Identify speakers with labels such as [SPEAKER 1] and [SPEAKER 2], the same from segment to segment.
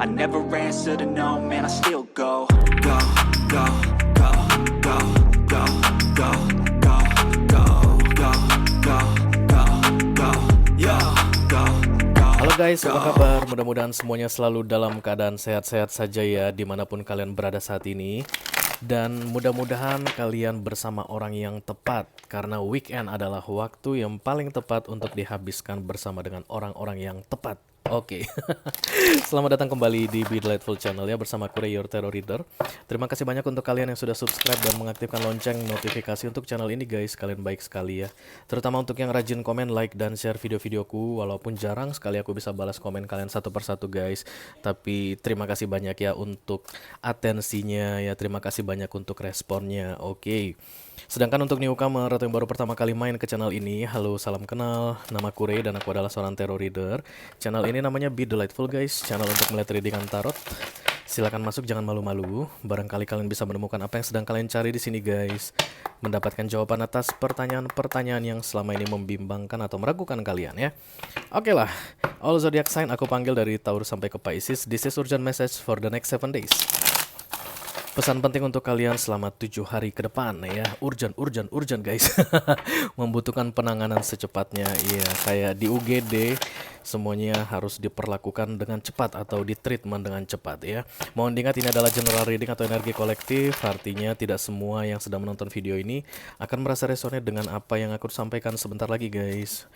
[SPEAKER 1] I never answer to no, man, I still go. Go, go, go, go, go, go, go, go, go, go, go, go, yo, go, go.
[SPEAKER 2] Halo guys, apa kabar? Mudah-mudahan semuanya selalu dalam keadaan sehat-sehat saja ya, dimanapun kalian berada saat ini. Dan mudah-mudahan kalian bersama orang yang tepat, karena weekend adalah waktu yang paling tepat untuk dihabiskan bersama dengan orang-orang yang tepat. Oke, selamat datang kembali di Be Delightful Channel ya, bersama Kure Your Terror Reader. Terima kasih banyak untuk kalian yang sudah subscribe dan mengaktifkan lonceng notifikasi untuk channel ini guys. Kalian baik sekali ya. Terutama untuk yang rajin komen, like, dan share video-videoku. Walaupun jarang sekali aku bisa balas komen kalian satu persatu guys. Tapi terima kasih banyak ya untuk atensinya ya. Terima kasih banyak untuk responnya. Oke. Sedangkan untuk newcomer atau yang baru pertama kali main ke channel ini, halo, salam kenal, nama Kure dan aku adalah seorang terror reader. Channel ini namanya Be Delightful guys, channel untuk melihat readingan tarot. Silakan masuk, jangan malu-malu. Barangkali kalian bisa menemukan apa yang sedang kalian cari di sini guys. Mendapatkan jawaban atas pertanyaan-pertanyaan yang selama ini membimbangkan atau meragukan kalian ya. Oke lah, all zodiac sign aku panggil dari Taurus sampai ke Pisces. This is urgent message for the next 7 days. Pesan penting untuk kalian selama 7 hari ke depan ya. Urgent guys. Membutuhkan penanganan secepatnya. Iya, kayak di UGD semuanya harus diperlakukan dengan cepat atau di treatment dengan cepat ya. Mohon diingat ini adalah general reading atau energi kolektif. Artinya tidak semua yang sedang menonton video ini akan merasa resonate dengan apa yang aku sampaikan sebentar lagi guys.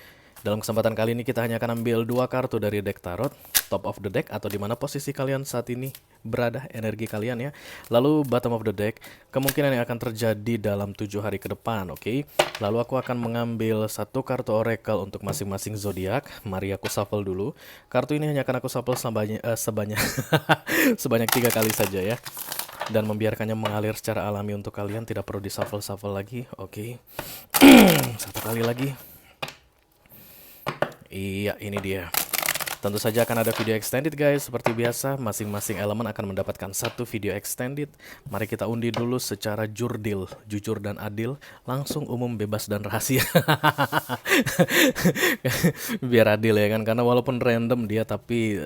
[SPEAKER 2] Dalam kesempatan kali ini kita hanya akan ambil 2 kartu dari deck tarot, top of the deck atau di mana posisi kalian saat ini berada, energi kalian ya. Lalu bottom of the deck, kemungkinan yang akan terjadi dalam 7 hari ke depan, oke. Lalu aku akan mengambil 1 kartu oracle untuk masing-masing zodiak. Mari aku shuffle dulu. Kartu ini hanya akan aku shuffle sebanyak 3 kali saja ya. Dan membiarkannya mengalir secara alami untuk kalian, tidak perlu di shuffle lagi, oke. 1 kali lagi. Iya, ini dia. Tentu saja akan ada video extended guys. Seperti biasa, masing-masing elemen akan mendapatkan 1 video extended. Mari kita undi dulu secara jurdil, jujur dan adil. Langsung, umum, bebas, dan rahasia. Biar adil ya kan, karena walaupun random dia tapi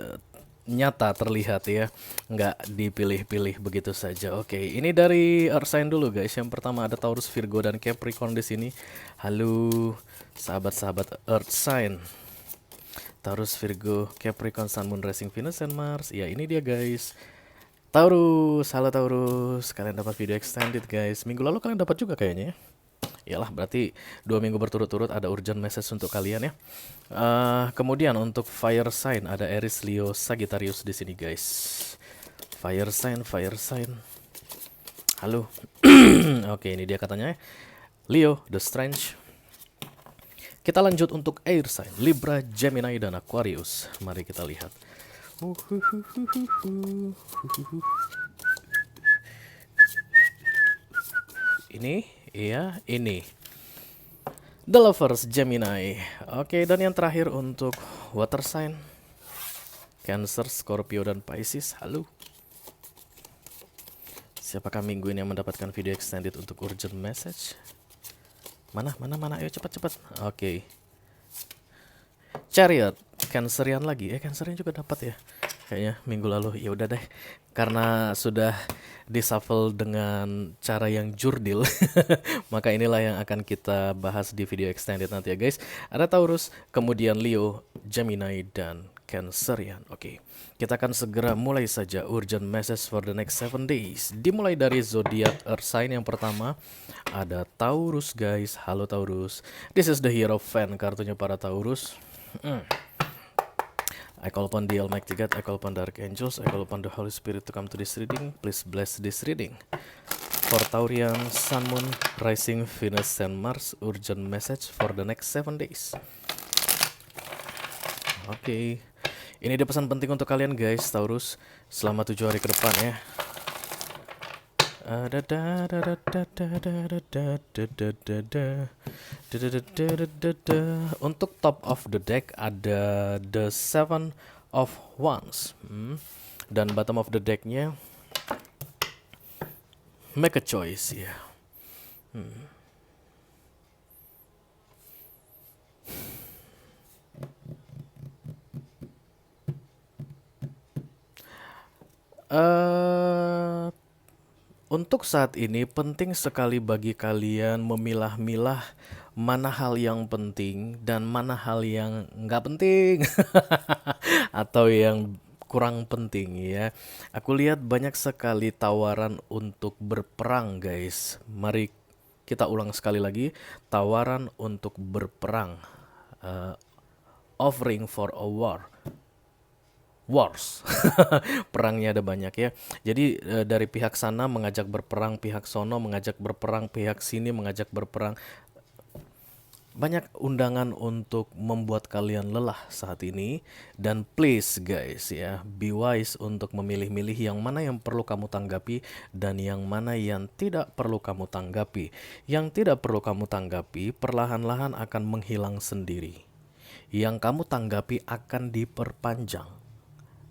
[SPEAKER 2] nyata terlihat ya, nggak dipilih-pilih begitu saja. Oke, ini dari Earth sign dulu guys. Yang pertama ada Taurus, Virgo, dan Capricorn di sini. Halo sahabat-sahabat Earth sign. Taurus, Virgo, Capricorn, Sun, Moon, Rising, Venus, and Mars. Ya, ini dia guys. Taurus, halo Taurus. Kalian dapat video extended guys. Minggu lalu kalian dapat juga kayaknya ya. Iyalah, berarti 2 minggu berturut-turut ada urgent message untuk kalian ya. Kemudian untuk fire sign ada Aries, Leo, Sagittarius di sini guys. Fire sign. Halo. Oke, ini dia katanya ya. Leo, The Strange. Kita lanjut untuk air sign, Libra, Gemini, dan Aquarius. Mari kita lihat. Ini, iya, ini. The Lovers, Gemini. Oke, dan yang terakhir untuk water sign, Cancer, Scorpio, dan Pisces. Halo. Siapakah minggu ini yang mendapatkan video extended untuk urgent message? Mana, ayo cepat. Oke. Chariot, Cancerian lagi. Cancerian juga dapat ya. Kayaknya minggu lalu. Ya udah deh. Karena sudah dishuffle dengan cara yang jurdil, maka inilah yang akan kita bahas di video extended nanti ya guys. Ada Taurus, kemudian Leo, Gemini, dan Cancerian. Oke. Kita akan segera mulai saja urgent message for the next 7 days. Dimulai dari zodiak Earth sign yang pertama. Ada Taurus guys. Halo Taurus. This is the Hero fan, kartunya para Taurus. I call upon the Almighty God, I call upon the Archangels, I call upon the Holy Spirit to come to this reading. Please bless this reading. For Taurian, Sun, Moon, Rising, Venus, and Mars, urgent message for the next 7 days. Oke. Ini dia pesan penting untuk kalian guys, Taurus, selama 7 hari ke depan ya. Untuk top of the deck ada the 7 of Wands. Dan bottom of the decknya make a choice ya. Eh, untuk saat ini penting sekali bagi kalian memilah-milah mana hal yang penting dan mana hal yang nggak penting atau yang kurang penting ya. Aku lihat banyak sekali tawaran untuk berperang, guys. Mari kita ulang sekali lagi, tawaran untuk berperang. Eh, Offering for a war. Wars. Perangnya ada banyak ya. Jadi dari pihak sana mengajak berperang, pihak sono mengajak berperang, pihak sini mengajak berperang. Banyak undangan untuk membuat kalian lelah saat ini. Dan please guys ya, be wise untuk memilih-milih yang mana yang perlu kamu tanggapi dan yang mana yang tidak perlu kamu tanggapi. Yang tidak perlu kamu tanggapi perlahan-lahan akan menghilang sendiri. Yang kamu tanggapi akan diperpanjang.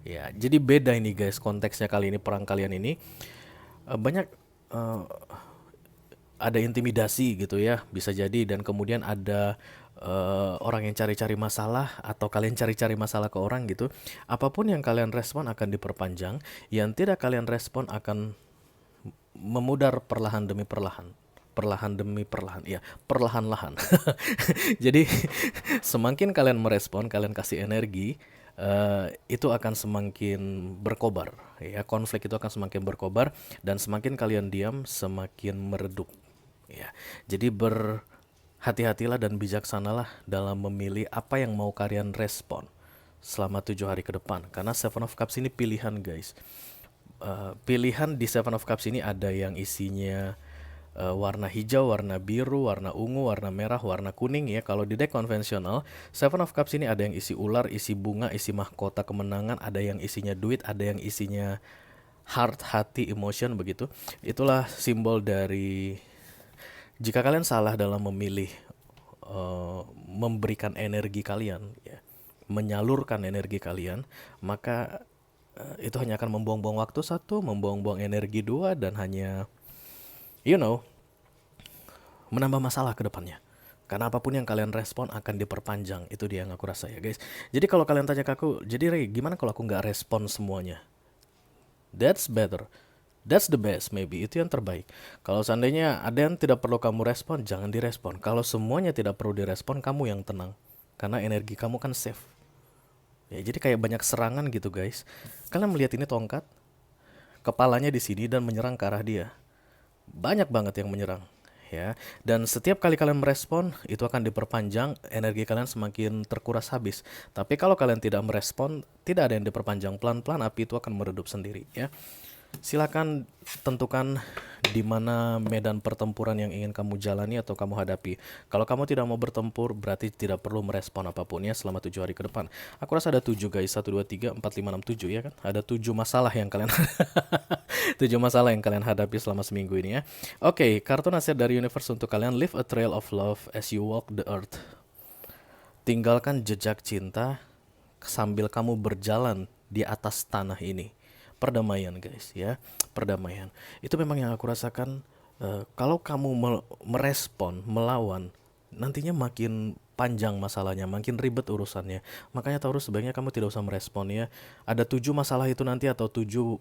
[SPEAKER 2] Ya, jadi beda ini guys konteksnya kali ini, perang kalian ini. Banyak ada intimidasi gitu ya, bisa jadi, dan kemudian ada orang yang cari-cari masalah atau kalian cari-cari masalah ke orang gitu. Apapun yang kalian respon akan diperpanjang, yang tidak kalian respon akan memudar perlahan demi perlahan. Perlahan demi perlahan, ya, perlahan-lahan. Jadi semakin kalian merespon, kalian kasih energi, itu akan semakin berkobar, ya. Konflik itu akan semakin berkobar dan semakin kalian diam, semakin meredup, ya. Jadi berhati-hatilah dan bijaksanalah dalam memilih apa yang mau kalian respon selama 7 hari ke depan. Karena Seven of Cups ini pilihan guys. Pilihan di Seven of Cups ini ada yang isinya warna hijau, warna biru, warna ungu, warna merah, warna kuning ya. Kalau di deck konvensional Seven of Cups ini ada yang isi ular, isi bunga, isi mahkota kemenangan, ada yang isinya duit, ada yang isinya heart, hati, emotion begitu. Itulah simbol dari jika kalian salah dalam memilih memberikan energi kalian ya, menyalurkan energi kalian, maka itu hanya akan membuang-buang waktu satu, membuang-buang energi dua, dan hanya menambah masalah ke depannya. Karena apapun yang kalian respon akan diperpanjang. Itu dia yang aku rasa ya guys. Jadi kalau kalian tanya ke aku, jadi Ray, gimana kalau aku nggak respon semuanya? That's better. That's the best maybe. Itu yang terbaik. Kalau seandainya ada yang tidak perlu kamu respon, jangan direspon. Kalau semuanya tidak perlu direspon, kamu yang tenang. Karena energi kamu kan safe. Ya, jadi kayak banyak serangan gitu guys. Kalian melihat ini tongkat, kepalanya di sini dan menyerang ke arah dia. Banyak banget yang menyerang ya, dan setiap kali kalian merespon itu akan diperpanjang, energi kalian semakin terkuras habis. Tapi kalau kalian tidak merespon, tidak ada yang diperpanjang, pelan-pelan api itu akan meredup sendiri ya. Silakan tentukan di mana medan pertempuran yang ingin kamu jalani atau kamu hadapi. Kalau kamu tidak mau bertempur, berarti tidak perlu merespon apapun ya selama 7 hari ke depan. Aku rasa ada 7 guys, 1, 2, 3, 4, 5, 6, 7 ya kan. Ada 7 masalah yang kalian 7 masalah yang kalian hadapi selama seminggu ini ya. Oke, kartu nasihat dari universe untuk kalian. Leave a trail of love as you walk the earth. Tinggalkan jejak cinta sambil kamu berjalan di atas tanah ini. Perdamaian guys ya, perdamaian. Itu memang yang aku rasakan. Kalau kamu merespon, melawan, nantinya makin panjang masalahnya, makin ribet urusannya. Makanya Taurus sebaiknya kamu tidak usah merespon ya. Ada 7 masalah itu nanti atau 7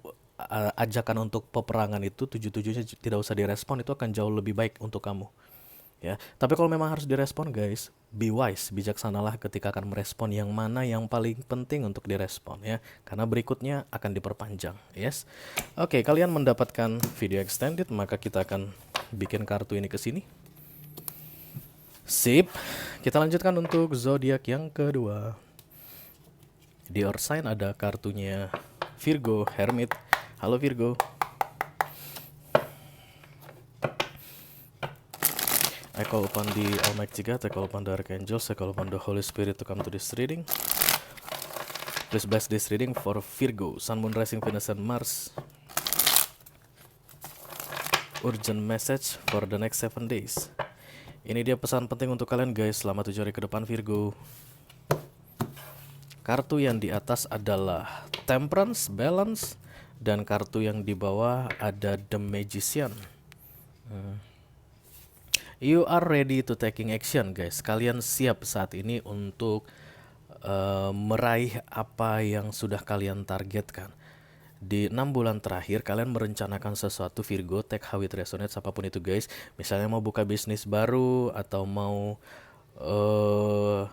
[SPEAKER 2] ajakan untuk peperangan itu, 7-7-nya tidak usah direspon, itu akan jauh lebih baik untuk kamu. Ya, tapi kalau memang harus direspon guys, be wise, bijaksanalah ketika akan merespon yang mana yang paling penting untuk direspon ya, karena berikutnya akan diperpanjang. Yes, oke, kalian mendapatkan video extended, maka kita akan bikin kartu ini ke sini. Sip, kita lanjutkan untuk zodiak yang kedua. Di Earth sign ada kartunya Virgo, Hermit. Halo Virgo. I call upon the Almighty God, I call upon the Archangels, I call upon the Holy Spirit to come to this reading. Please bless this reading for Virgo, Sun, Moon, Rising, Venus, and Mars. Urgent message for the next 7 days. Ini dia pesan penting untuk kalian guys selama 7 hari ke depan Virgo. Kartu yang di atas adalah Temperance, Balance, dan kartu yang di bawah ada The Magician. You are ready to taking action guys. Kalian siap saat ini untuk meraih apa yang sudah kalian targetkan. Di 6 bulan terakhir kalian merencanakan sesuatu Virgo, take how it resonates apapun itu guys. Misalnya mau buka bisnis baru atau mau eh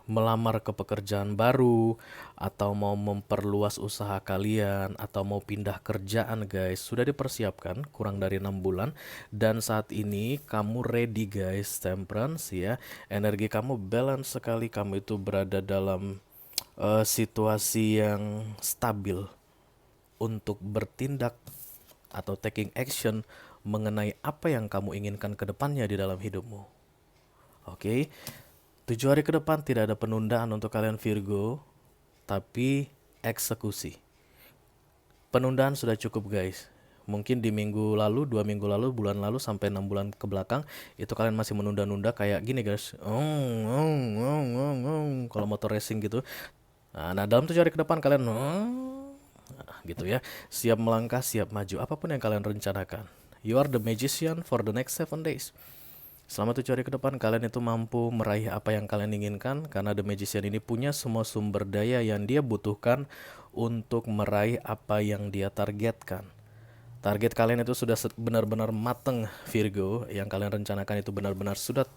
[SPEAKER 2] melamar ke pekerjaan baru atau mau memperluas usaha kalian atau mau pindah kerjaan guys, sudah dipersiapkan kurang dari 6 bulan dan saat ini kamu ready guys. Temperance ya, energi kamu balance sekali, kamu itu berada dalam situasi yang stabil untuk bertindak atau taking action mengenai apa yang kamu inginkan ke depannya di dalam hidupmu. Oke, 7 hari ke depan tidak ada penundaan untuk kalian Virgo, tapi eksekusi. Penundaan sudah cukup guys. Mungkin di minggu lalu, 2 minggu lalu, bulan lalu, sampai 6 bulan ke belakang, itu kalian masih menunda-nunda kayak gini guys. Kalau motor racing gitu. Nah, dalam 7 hari ke depan kalian gitu ya. Siap melangkah, siap maju. Apapun yang kalian rencanakan. You are the magician for the next 7 days. Selama 7 hari ke depan kalian itu mampu meraih apa yang kalian inginkan karena The Magician ini punya semua sumber daya yang dia butuhkan untuk meraih apa yang dia targetkan. Target kalian itu sudah benar-benar mateng Virgo, yang kalian rencanakan itu benar-benar sudah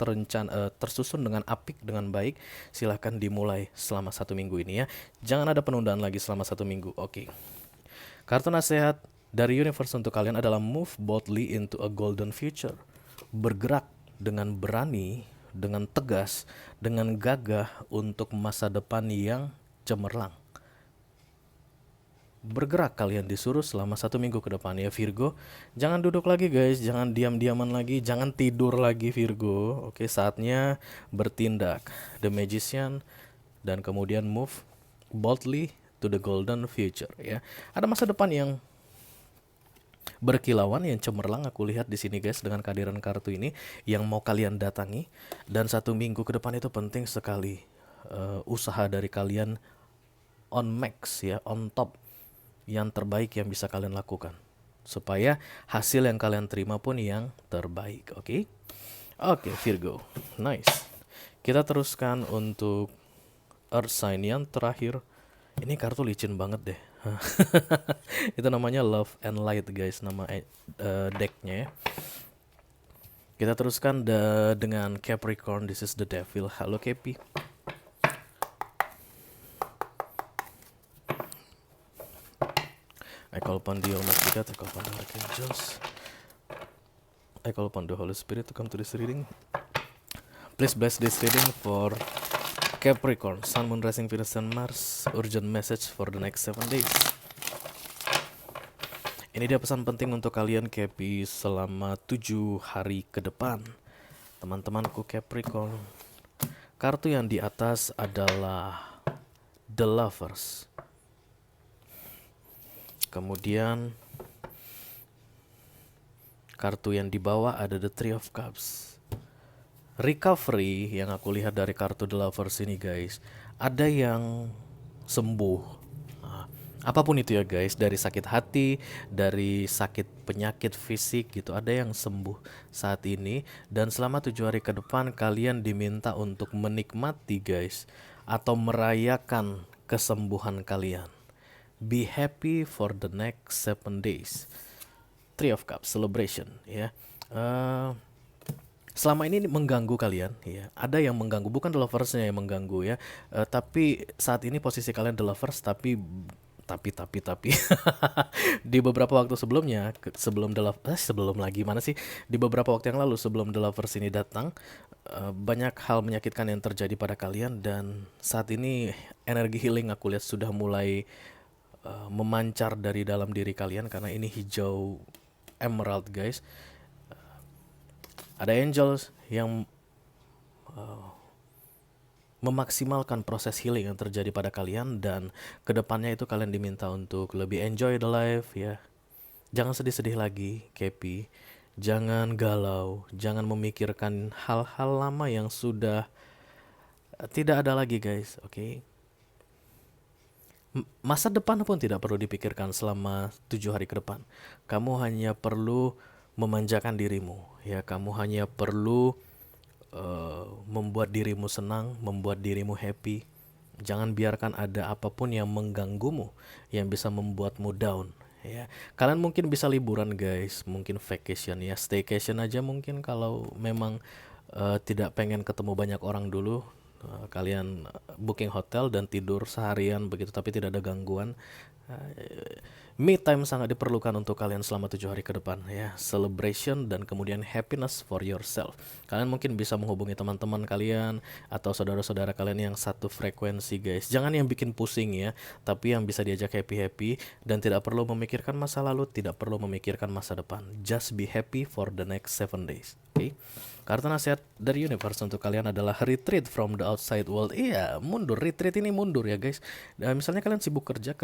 [SPEAKER 2] tersusun dengan apik, dengan baik. Silahkan dimulai selama 1 minggu ini ya. Jangan ada penundaan lagi selama 1 minggu. Oke. Kartu nasihat dari universe untuk kalian adalah move boldly into a golden future. Bergerak dengan berani, dengan tegas, dengan gagah untuk masa depan yang cemerlang. Bergerak kalian disuruh selama 1 minggu ke depan ya Virgo. Jangan duduk lagi guys, jangan diam-diaman lagi, jangan tidur lagi Virgo. Oke, saatnya bertindak. The Magician dan kemudian move boldly to the golden future ya. Ada masa depan yang berkilauan, yang cemerlang aku lihat di sini guys dengan kehadiran kartu ini yang mau kalian datangi. Dan 1 minggu ke depan itu penting sekali usaha dari kalian on max ya, on top, yang terbaik yang bisa kalian lakukan supaya hasil yang kalian terima pun yang terbaik. Oke, Virgo, nice. Kita teruskan untuk Earth sign yang terakhir. Ini kartu licin banget deh. Itu namanya Love and Light guys, nama decknya ya. Kita teruskan dengan Capricorn. This is the Devil. Halo Capi. I call upon the Almighty God, I call upon the Archangels, I call upon the Holy Spirit to come to this reading. Please bless this reading for Capricorn, Sun, Moon, Rising, Venus, and Mars. Urgent message for the next 7 days. Ini dia pesan penting untuk kalian Capi selama 7 hari ke depan. Teman-temanku Capricorn. Kartu yang di atas adalah The Lovers. Kemudian kartu yang di bawah ada The Three of Cups. Recovery yang aku lihat dari kartu The Lovers ini guys, ada yang sembuh. Apapun itu ya guys, dari sakit hati, dari sakit penyakit fisik gitu, ada yang sembuh saat ini. Dan selama 7 hari ke depan kalian diminta untuk menikmati guys, atau merayakan kesembuhan kalian. Be happy for the next 7 days. Three of Cups celebration ya. Selama ini mengganggu kalian ya. Ada yang mengganggu, bukan The Lovers-nya yang mengganggu ya. Tapi saat ini posisi kalian The Lovers, tapi di beberapa waktu sebelumnya, sebelum di beberapa waktu yang lalu sebelum The Lovers ini datang, banyak hal menyakitkan yang terjadi pada kalian. Dan saat ini energi healing aku lihat sudah mulai memancar dari dalam diri kalian karena ini hijau emerald guys. Ada angels yang memaksimalkan proses healing yang terjadi pada kalian, dan kedepannya itu kalian diminta untuk lebih enjoy the life ya. Jangan sedih-sedih lagi Capi, jangan galau, jangan memikirkan hal-hal lama yang sudah tidak ada lagi guys. Oke. Masa depan pun tidak perlu dipikirkan selama 7 hari ke depan. Kamu hanya perlu memanjakan dirimu ya. Kamu hanya perlu membuat dirimu senang, membuat dirimu happy. Jangan biarkan ada apapun yang mengganggumu, yang bisa membuatmu down. Ya, kalian mungkin bisa liburan guys, mungkin vacation ya, staycation aja mungkin kalau memang tidak pengen ketemu banyak orang dulu. Kalian booking hotel dan tidur seharian begitu, tapi tidak ada gangguan. Me time sangat diperlukan untuk kalian selama 7 hari ke depan ya. Celebration dan kemudian happiness for yourself. Kalian mungkin bisa menghubungi teman-teman kalian atau saudara-saudara kalian yang satu frekuensi guys. Jangan yang bikin pusing ya, tapi yang bisa diajak happy-happy dan tidak perlu memikirkan masa lalu, tidak perlu memikirkan masa depan. Just be happy for the next 7 days. Oke? Karena nasihat dari universe untuk kalian adalah retreat from the outside world. Iya, mundur. Retreat ini mundur ya guys. Dan misalnya kalian sibuk kerja,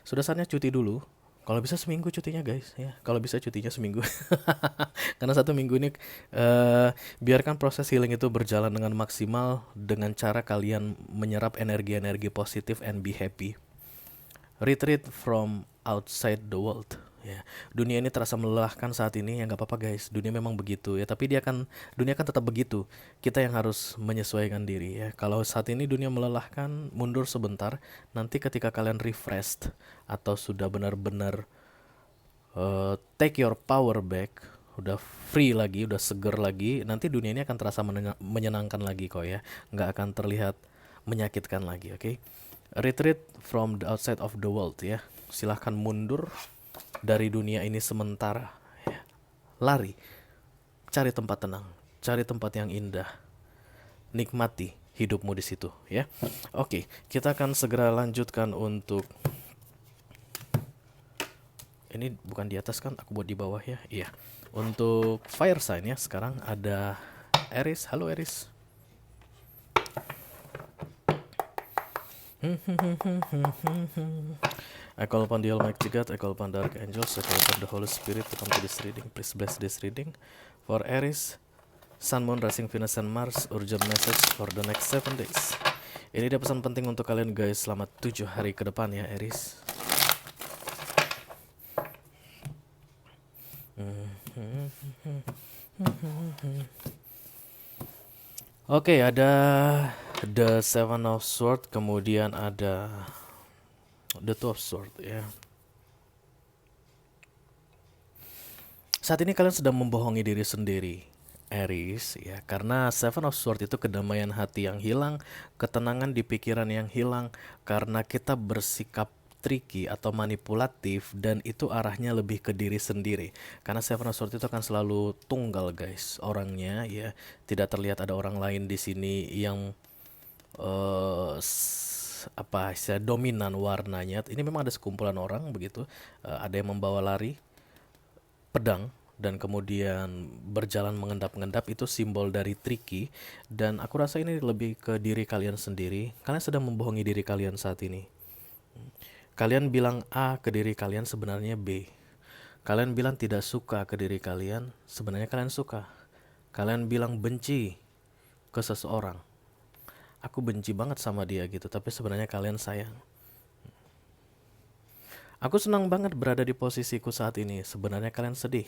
[SPEAKER 2] sudah saatnya cuti dulu. Kalau bisa seminggu cutinya guys, ya. Kalau bisa cutinya seminggu. Karena 1 minggu ini biarkan proses healing itu berjalan dengan maksimal dengan cara kalian menyerap energi-energi positif and be happy. Retreat from outside the world. Ya, dunia ini terasa melelahkan saat ini ya, nggak apa-apa guys, dunia memang begitu ya, tapi dunia kan tetap begitu. Kita yang harus menyesuaikan diri ya. Kalau saat ini dunia melelahkan, mundur sebentar. Nanti ketika kalian refreshed atau sudah benar-benar take your power back, udah free lagi, udah seger lagi, nanti dunia ini akan terasa menyenangkan lagi kok ya, nggak akan terlihat menyakitkan lagi. Oke? Retreat from the outside of the world ya. Silahkan mundur dari dunia ini sementara ya. Lari, cari tempat tenang, cari tempat yang indah, nikmati hidupmu di situ ya. Oke, kita akan segera lanjutkan untuk ini, bukan di atas kan, aku buat di bawah ya. Iya, untuk fire sign ya. Sekarang ada Aries. Halo Aries. I call upon the Almighty God, I call upon the Archangels, I call upon the Holy Spirit to come to this reading. Please bless this reading. For Aries, Sun, Moon, Rising, Venus, and Mars, urgent message for the next 7 days. Ini dia pesan penting untuk kalian guys selama 7 hari ke depan ya Aries. Oke, ada The Seven of Swords, kemudian ada The Two of Swords ya. Saat ini kalian sedang membohongi diri sendiri, Aries ya, karena Seven of Swords itu kedamaian hati yang hilang, ketenangan di pikiran yang hilang karena kita bersikap tricky atau manipulatif, dan itu arahnya lebih ke diri sendiri. Karena Seven of Swords itu akan selalu tunggal guys orangnya ya, tidak terlihat ada orang lain di sini yang dominan warnanya. Ini memang ada sekumpulan orang begitu, ada yang membawa lari pedang dan kemudian berjalan mengendap-endap, itu simbol dari tricky. Dan aku rasa ini lebih ke diri kalian sendiri. Kalian sedang membohongi diri kalian saat ini. Kalian bilang A ke diri kalian, sebenarnya B. Kalian bilang tidak suka ke diri kalian, sebenarnya kalian suka. Kalian bilang benci ke seseorang, aku benci banget sama dia gitu, tapi sebenarnya kalian sayang. Aku senang banget berada di posisiku saat ini, sebenarnya kalian sedih.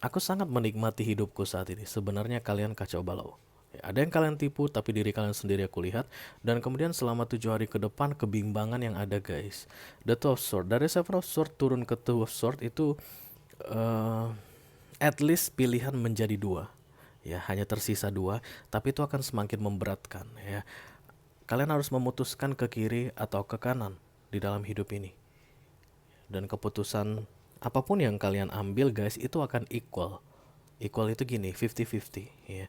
[SPEAKER 2] Aku sangat menikmati hidupku saat ini, sebenarnya kalian kacau balau. Ada yang kalian tipu, tapi diri kalian sendiri aku lihat. Dan kemudian selama 7 hari ke depan, kebimbangan yang ada guys. The Two of Swords, dari Seven of Swords turun ke Two of Swords itu at least pilihan menjadi 2 ya, hanya tersisa 2, tapi itu akan semakin memberatkan ya. Kalian harus memutuskan ke kiri atau ke kanan di dalam hidup ini. Dan keputusan apapun yang kalian ambil guys, itu akan equal. Equal itu gini, 50-50 ya.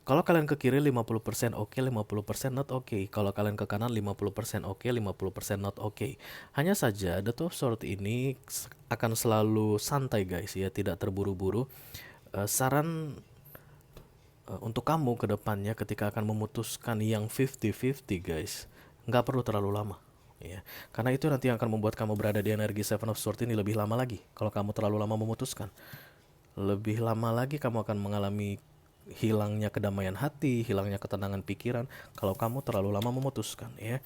[SPEAKER 2] Kalau kalian ke kiri 50% oke, 50% not oke. Kalau kalian ke kanan 50% oke, 50% not oke. Hanya saja The Two of Swords ini akan selalu santai guys ya, tidak terburu-buru. Saran untuk kamu ke depannya ketika akan memutuskan yang 50-50 guys, nggak perlu terlalu lama ya. Karena itu nanti yang akan membuat kamu berada di energi Seven of Swords ini lebih lama lagi. Kalau kamu terlalu lama memutuskan, lebih lama lagi kamu akan mengalami hilangnya kedamaian hati, hilangnya ketenangan pikiran kalau kamu terlalu lama memutuskan ya.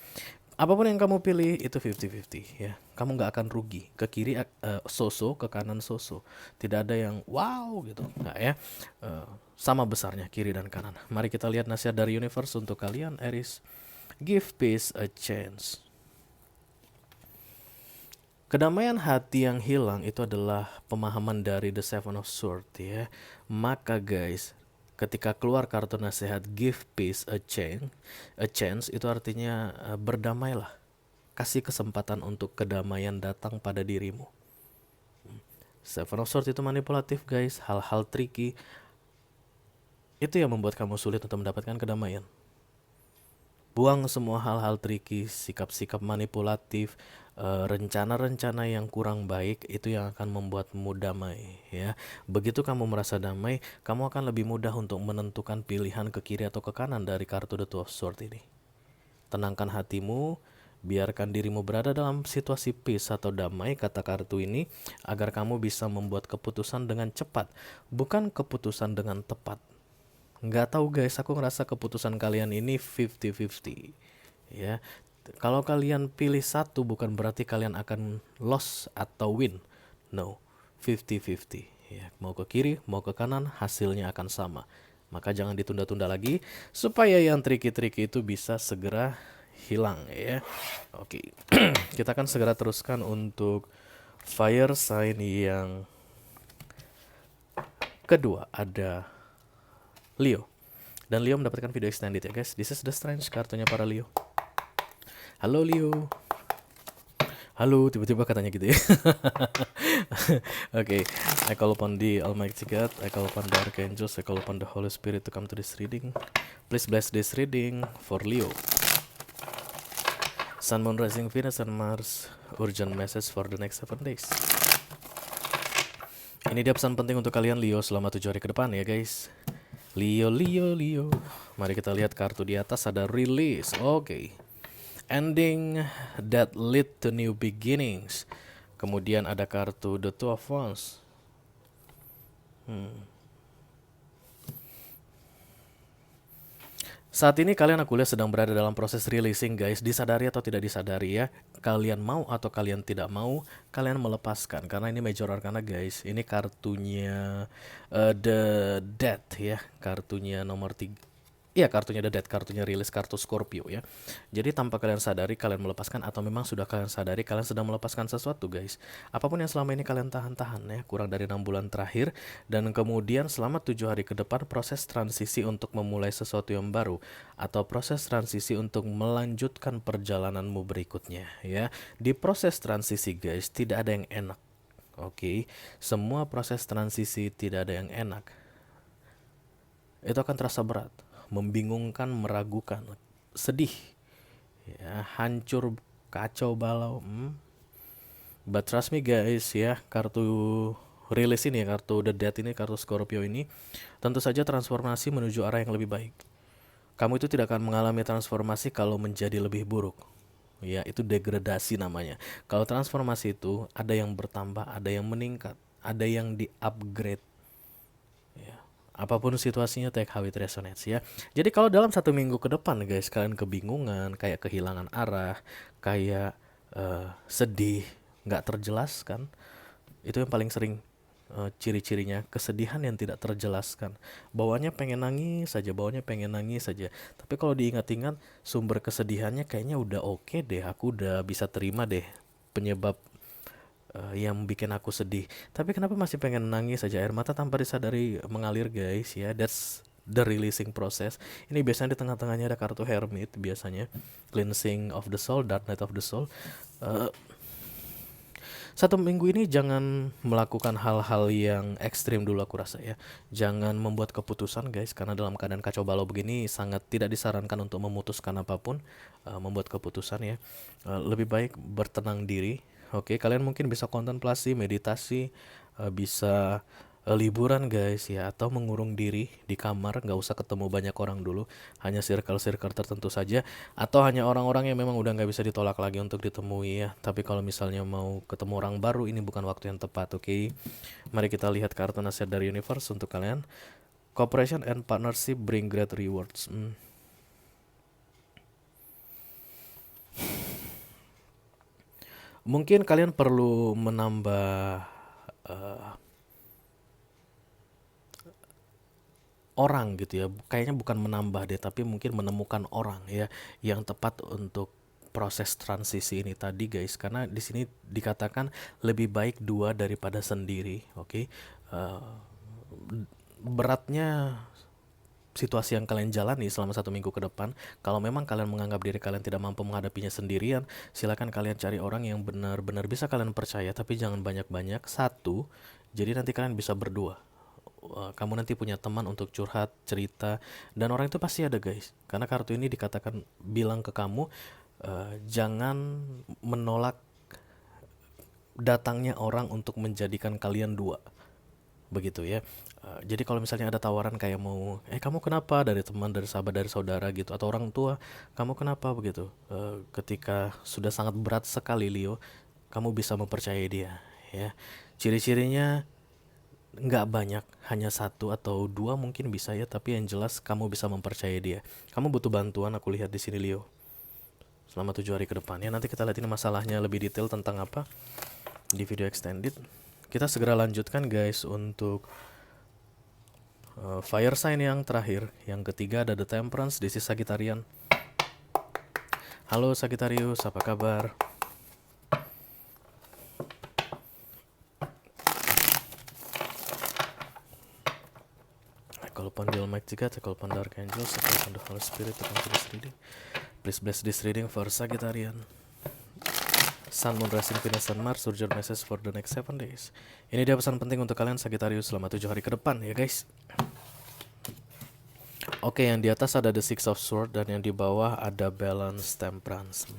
[SPEAKER 2] Apapun yang kamu pilih itu 50-50 ya. Kamu nggak akan rugi. Ke kiri so-so, ke kanan so-so. Tidak ada yang wow gitu. Nggak ya. Sama besarnya kiri dan kanan. Mari kita lihat nasihat dari universe untuk kalian, Aries. Give peace a chance. Kedamaian hati yang hilang itu adalah pemahaman dari The Seven of Swords ya. Maka guys, ketika keluar kartu nasihat give peace a chance itu artinya berdamailah. Kasih kesempatan untuk kedamaian datang pada dirimu. Seven of Swords itu manipulatif guys, hal-hal tricky. Itu yang membuat kamu sulit untuk mendapatkan kedamaian. Buang semua hal-hal tricky, sikap-sikap manipulatif, rencana-rencana yang kurang baik, itu yang akan membuatmu damai ya. Begitu kamu merasa damai, kamu akan lebih mudah untuk menentukan pilihan ke kiri atau ke kanan dari kartu The Two of Swords ini. Tenangkan hatimu, biarkan dirimu berada dalam situasi peace atau damai, kata kartu ini, agar kamu bisa membuat keputusan dengan cepat, bukan keputusan dengan tepat. Nggak tahu guys, aku ngerasa keputusan kalian ini 50-50 ya. Kalau kalian pilih satu bukan berarti kalian akan loss atau win. No, 50-50 ya. Mau ke kiri, mau ke kanan, hasilnya akan sama. Maka jangan ditunda-tunda lagi supaya yang triki-triki itu bisa segera hilang ya. Oke. Kita akan segera teruskan untuk fire sign yang kedua, ada Leo. Dan Leo mendapatkan video extended ya guys. This is the strange kartunya para Leo. Halo Leo. Halo, tiba-tiba katanya gitu ya. Oke, I call upon the Almighty God, I call upon the Archangels, I call upon the Holy Spirit to come to this reading. Please bless this reading for Leo. Sun, Moon, Rising, Venus, and Mars. Urgent message for the next 7 days. Ini dia pesan penting untuk kalian Leo selama 7 hari ke depan ya guys. Leo. Mari kita lihat kartu di atas, ada release. Oke. Ending that lead to new beginnings. Kemudian ada kartu The Two of Wands. Saat ini kalian aku lihat sedang berada dalam proses releasing guys. Disadari atau tidak disadari ya, kalian mau atau kalian tidak mau, kalian melepaskan. Karena ini major arcana guys. Ini kartunya The Death ya. Kartunya nomor 3. Iya, kartunya The Death, kartunya rilis, kartu Scorpio ya. Jadi tanpa kalian sadari kalian melepaskan, atau memang sudah kalian sadari kalian sedang melepaskan sesuatu guys. Apapun yang selama ini kalian tahan-tahan ya, kurang dari 6 bulan terakhir. Dan kemudian selama 7 hari ke depan proses transisi untuk memulai sesuatu yang baru. Atau proses transisi untuk melanjutkan perjalananmu berikutnya ya. Di proses transisi guys, tidak ada yang enak. Oke, semua proses transisi tidak ada yang enak. Itu akan terasa berat, membingungkan, meragukan, sedih, ya, hancur, kacau balau. But trust me guys ya, kartu rilis ini ya, kartu The Death ini, kartu Scorpio ini, tentu saja transformasi menuju arah yang lebih baik. Kamu itu tidak akan mengalami transformasi kalau menjadi lebih buruk. Ya, itu degradasi namanya. Kalau transformasi itu ada yang bertambah, ada yang meningkat, ada yang di-upgrade. Apapun situasinya, take how it resonates ya. Jadi kalau dalam 1 minggu ke depan guys, kalian kebingungan, kayak kehilangan arah, kayak sedih, nggak terjelaskan, itu yang paling sering ciri-cirinya, kesedihan yang tidak terjelaskan. Bawaannya pengen nangis saja, Tapi kalau diingat-ingat, sumber kesedihannya kayaknya udah oke deh, aku udah bisa terima deh penyebab yang bikin aku sedih, tapi kenapa masih pengen nangis saja, air mata tanpa disadari mengalir guys ya. That's the releasing process. Ini biasanya di tengah-tengahnya ada kartu Hermit, biasanya cleansing of the soul, dark night of the soul. 1 minggu ini jangan melakukan hal-hal yang ekstrim dulu aku rasa ya. Jangan membuat keputusan guys, karena dalam keadaan kacau balau begini sangat tidak disarankan untuk memutuskan apapun, membuat keputusan ya. Lebih baik bertenang diri. Oke, kalian mungkin bisa kontemplasi, meditasi, bisa liburan guys ya, atau mengurung diri di kamar, nggak usah ketemu banyak orang dulu, hanya circle-circle tertentu saja, atau hanya orang-orang yang memang udah nggak bisa ditolak lagi untuk ditemui ya. Tapi kalau misalnya mau ketemu orang baru, ini bukan waktu yang tepat. Oke, mari kita lihat kartu nasihat dari universe untuk kalian. Cooperation and partnership bring great rewards. Mungkin kalian perlu menambah eh, orang gitu ya. Kayaknya bukan menambah deh, tapi mungkin menemukan orang ya yang tepat untuk proses transisi ini tadi guys. Karena di sini dikatakan lebih baik dua daripada sendiri, oke? Eh, Beratnya situasi yang kalian jalani selama 1 minggu ke depan, kalau memang kalian menganggap diri kalian tidak mampu menghadapinya sendirian, silakan kalian cari orang yang benar-benar bisa kalian percaya, tapi jangan banyak-banyak. Satu, jadi nanti kalian bisa berdua. Kamu nanti punya teman untuk curhat, cerita, dan orang itu pasti ada guys. Karena kartu ini dikatakan bilang ke kamu, jangan menolak datangnya orang untuk menjadikan kalian dua. Begitu ya. Jadi kalau misalnya ada tawaran kayak mau, kamu kenapa, dari teman, dari sahabat, dari saudara gitu, atau orang tua, kamu kenapa begitu. Ketika sudah sangat berat sekali Leo, kamu bisa mempercayai dia ya. Ciri-cirinya nggak banyak, hanya satu atau dua mungkin bisa ya, tapi yang jelas kamu bisa mempercayai dia. Kamu butuh bantuan, aku lihat di sini Leo, selama 7 hari ke depan ya. Nanti kita lihat ini masalahnya lebih detail tentang apa di video extended. Kita segera lanjutkan guys untuk fire sign yang terakhir. Yang ketiga ada The Temperance, this is Sagittarian. Halo Sagittarius, apa kabar? I call upon the Almighty God, I call upon the Archangels, I call upon the Holy Spirit to come to this reading. Please bless this reading for Sagittarian. Sun, Moon, Rising, Venus, and Mars, urgent message for the next 7 days. Ini dia pesan penting untuk kalian Sagittarius selama 7 hari ke depan ya guys. Oke, yang di atas ada The Six of Swords dan yang di bawah ada Balance, Temperance.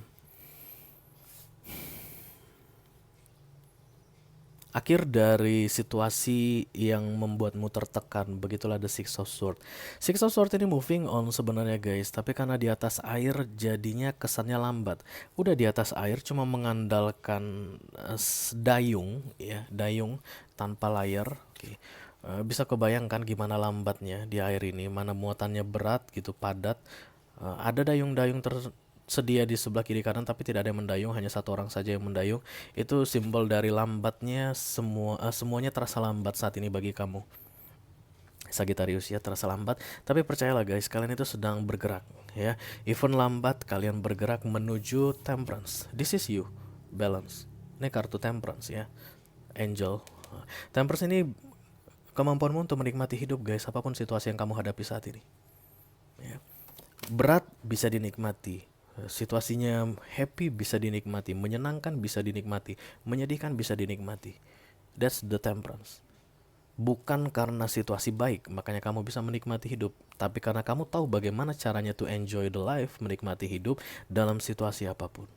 [SPEAKER 2] Akhir dari situasi yang membuatmu tertekan, begitulah The Six of Swords. Six of Swords ini moving on sebenarnya guys, tapi karena di atas air jadinya kesannya lambat. Udah di atas air cuma mengandalkan dayung ya, dayung tanpa layar. Oke. Bisa kebayangkan gimana lambatnya di air ini, mana muatannya berat gitu, padat. Ada dayung-dayung tersedia di sebelah kiri kanan, tapi tidak ada yang mendayung, hanya satu orang saja yang mendayung. Itu simbol dari lambatnya semuanya terasa lambat saat ini bagi kamu Sagittarius ya, terasa lambat. Tapi percayalah guys, kalian itu sedang bergerak ya. Even lambat, kalian bergerak menuju Temperance. This is you, Balance. Ini kartu Temperance ya, Angel. Temperance ini kemampuanmu untuk menikmati hidup guys, apapun situasi yang kamu hadapi saat ini ya. Berat bisa dinikmati, situasinya happy bisa dinikmati, menyenangkan bisa dinikmati, menyedihkan bisa dinikmati. That's the Temperance. Bukan karena situasi baik makanya kamu bisa menikmati hidup, tapi karena kamu tahu bagaimana caranya to enjoy the life, menikmati hidup dalam situasi apapun.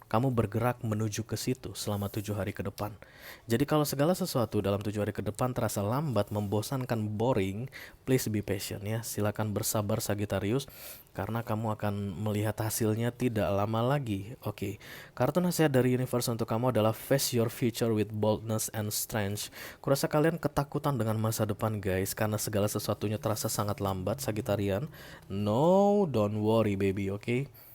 [SPEAKER 2] Kamu bergerak menuju ke situ selama 7 hari ke depan. Jadi kalau segala sesuatu dalam 7 hari ke depan terasa lambat, membosankan, boring, please be patient ya. Silakan bersabar Sagittarius, karena kamu akan melihat hasilnya tidak lama lagi. Oke. Kartu nasihat dari universe untuk kamu adalah face your future with boldness and strength. Kurasa kalian ketakutan dengan masa depan guys, karena segala sesuatunya terasa sangat lambat Sagittarian. No, don't worry baby, oke?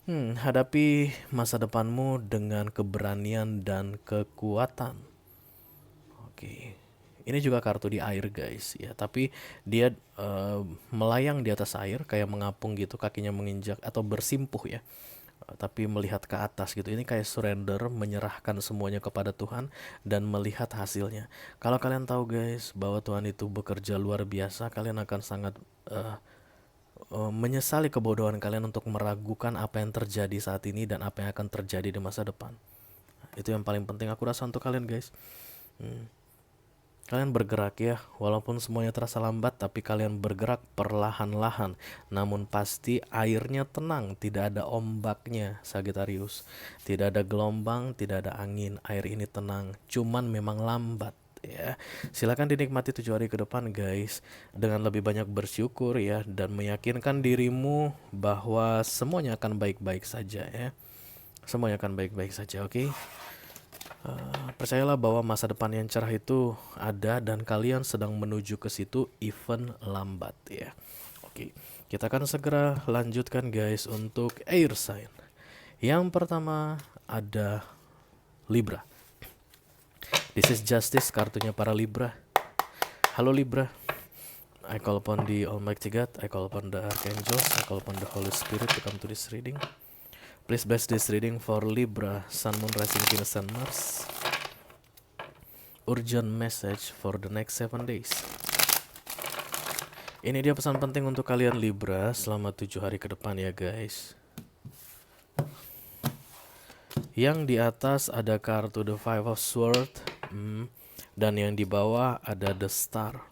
[SPEAKER 2] Hadapi masa depanmu dengan keberanian dan kekuatan. Oke. Ini juga kartu di air guys ya, tapi dia melayang di atas air kayak mengapung gitu, kakinya menginjak atau bersimpuh ya. Tapi melihat ke atas gitu. Ini kayak surrender, menyerahkan semuanya kepada Tuhan dan melihat hasilnya. Kalau kalian tahu guys bahwa Tuhan itu bekerja luar biasa, kalian akan sangat menyesali kebodohan kalian untuk meragukan apa yang terjadi saat ini dan apa yang akan terjadi di masa depan. Itu yang paling penting aku rasa untuk kalian guys. Kalian bergerak ya, walaupun semuanya terasa lambat, tapi kalian bergerak perlahan-lahan. Namun pasti airnya tenang, tidak ada ombaknya Sagittarius. Tidak ada gelombang, tidak ada angin, air ini tenang, cuman memang lambat ya. Silakan dinikmati 7 hari ke depan guys, dengan lebih banyak bersyukur ya, dan meyakinkan dirimu bahwa semuanya akan baik-baik saja ya. Semuanya akan baik-baik saja, oke? Percayalah bahwa masa depan yang cerah itu ada dan kalian sedang menuju ke situ, even lambat ya. Oke, kita akan segera lanjutkan guys untuk air sign. Yang pertama ada Libra. This is justice, kartunya para Libra. Halo Libra. I call upon the Almighty God, I call upon the Archangels, I call upon the Holy Spirit to come to this reading. Please bless this reading for Libra, Sun, Moon, Rising, Venus, and Mars. Urgent message for the next 7 days. Ini dia pesan penting untuk kalian Libra selama 7 hari ke depan ya guys. Yang di atas ada kartu The Five of Swords, dan yang di bawah ada The Star.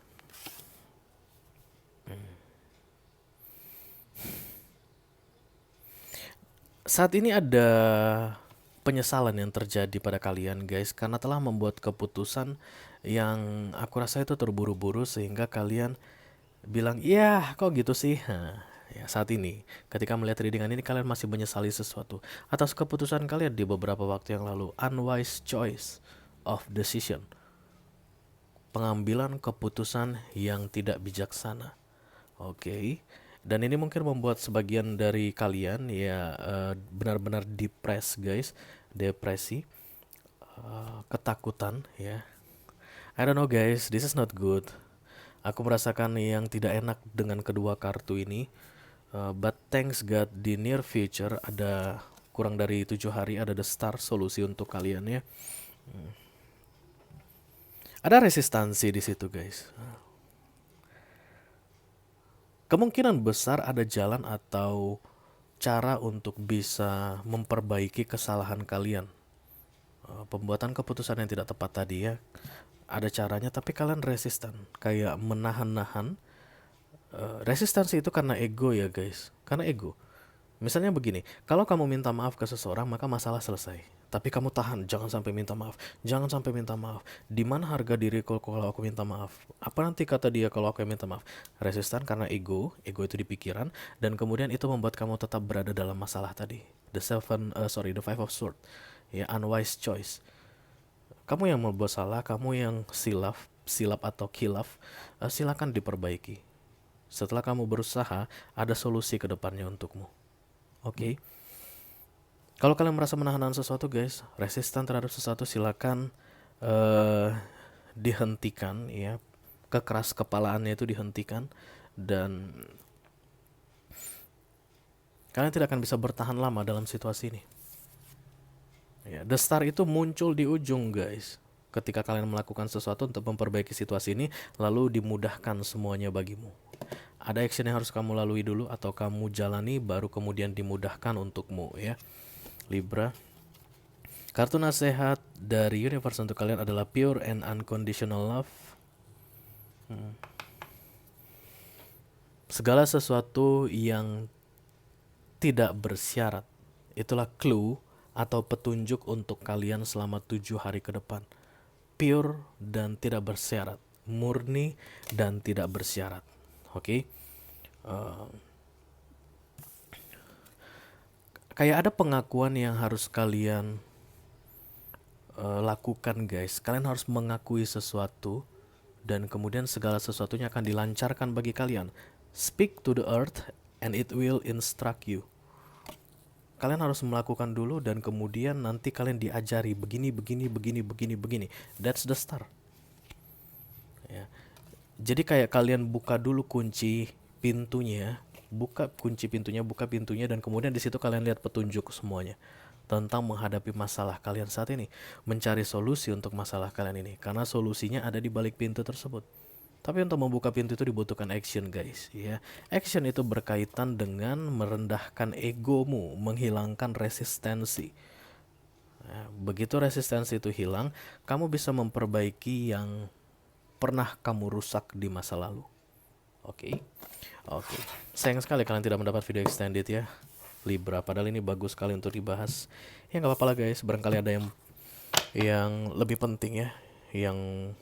[SPEAKER 2] Saat ini ada penyesalan yang terjadi pada kalian guys, karena telah membuat keputusan yang aku rasa itu terburu-buru sehingga kalian bilang, ya kok gitu sih. Ya, saat ini ketika melihat readingan ini kalian masih menyesali sesuatu atas keputusan kalian di beberapa waktu yang lalu. Unwise choice of decision, pengambilan keputusan yang tidak bijaksana. Oke. Dan ini mungkin membuat sebagian dari kalian ya benar-benar guys, depresi, ketakutan ya. I don't know guys, this is not good. Aku merasakan yang tidak enak dengan kedua kartu ini. But thanks God, di near future ada kurang dari 7 hari ada The Star, solusi untuk kalian ya. Ada resistansi di situ guys. Kemungkinan besar ada jalan atau cara untuk bisa memperbaiki kesalahan kalian. Pembuatan keputusan yang tidak tepat tadi ya, ada caranya tapi kalian resisten, kayak menahan-nahan. Resistansi itu karena ego ya guys, karena ego. Misalnya begini, kalau kamu minta maaf ke seseorang maka masalah selesai. Tapi kamu tahan, jangan sampai minta maaf, jangan sampai minta maaf. Di mana harga diriku kalau aku minta maaf? Apa nanti kata dia kalau aku minta maaf? Resistan karena ego itu di pikiran, dan kemudian itu membuat kamu tetap berada dalam masalah tadi. The Five of Swords, ya, unwise choice. Kamu yang membuat salah, kamu yang silap atau khilaf, silakan diperbaiki. Setelah kamu berusaha, ada solusi ke depannya untukmu. Oke. Kalau kalian merasa menahan sesuatu guys, resisten terhadap sesuatu, silakan dihentikan ya. Kekeras kepalaannya itu dihentikan, dan kalian tidak akan bisa bertahan lama dalam situasi ini. Ya, The Star itu muncul di ujung guys. Ketika kalian melakukan sesuatu untuk memperbaiki situasi ini, lalu dimudahkan semuanya bagimu. Ada action yang harus kamu lalui dulu atau kamu jalani, baru kemudian dimudahkan untukmu ya. Libra. Kartu nasihat dari universe untuk kalian adalah Pure and Unconditional Love. Segala sesuatu yang tidak bersyarat, itulah clue atau petunjuk untuk kalian selama 7 hari ke depan. Pure dan tidak bersyarat, murni dan tidak bersyarat. Oke. Kayak ada pengakuan yang harus kalian lakukan guys. Kalian harus mengakui sesuatu, dan kemudian segala sesuatunya akan dilancarkan bagi kalian. Speak to the earth and it will instruct you. Kalian harus melakukan dulu, dan kemudian nanti kalian diajari begini. That's the Star ya. Jadi kayak kalian buka dulu kunci pintunya, buka pintunya, dan kemudian di situ kalian lihat petunjuk semuanya tentang menghadapi masalah kalian saat ini, mencari solusi untuk masalah kalian ini, karena solusinya ada di balik pintu tersebut. Tapi untuk membuka pintu itu dibutuhkan action guys ya. Action itu berkaitan dengan merendahkan egomu, menghilangkan resistensi. Begitu resistensi itu hilang, kamu bisa memperbaiki yang pernah kamu rusak di masa lalu. Oke. Sayang sekali kalian tidak mendapat video extended ya Libra, padahal ini bagus sekali untuk dibahas. Ya nggak apa-apa lah guys, barangkali ada yang lebih penting ya, yang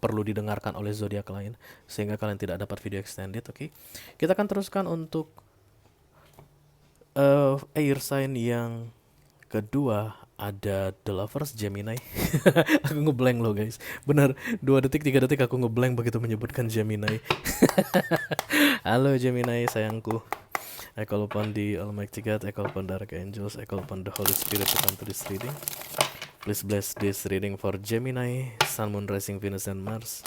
[SPEAKER 2] perlu didengarkan oleh zodiak lain, sehingga kalian tidak dapat video extended. Oke. Kita akan teruskan untuk air sign yang kedua. Ada The Lovers, Gemini. Aku ngeblank loh guys. Benar, 2 detik 3 detik aku ngeblank begitu menyebutkan Gemini. Halo Gemini sayangku. I call upon the Almighty God, I call upon the Archangels, I call upon the Holy Spirit to come to this reading. Please bless this reading for Gemini, Sun, Moon, Rising, Venus, and Mars.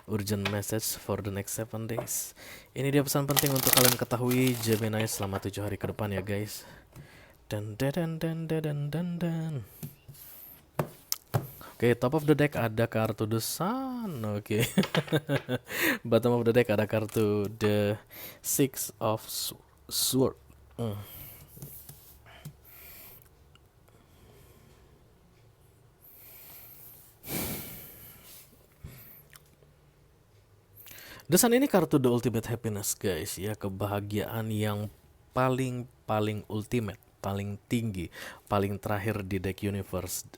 [SPEAKER 2] Urgent message for the next 7 days. Ini dia pesan penting untuk kalian ketahui Gemini selama 7 hari ke depan ya guys. Dan dan dan dan dan dan. Oke, top of the deck ada kartu The Sun. Oke. Bottom of the deck ada kartu The Six of Sword. The Sun ini kartu the ultimate happiness guys ya, kebahagiaan yang paling ultimate, paling tinggi, paling terakhir di deck universe,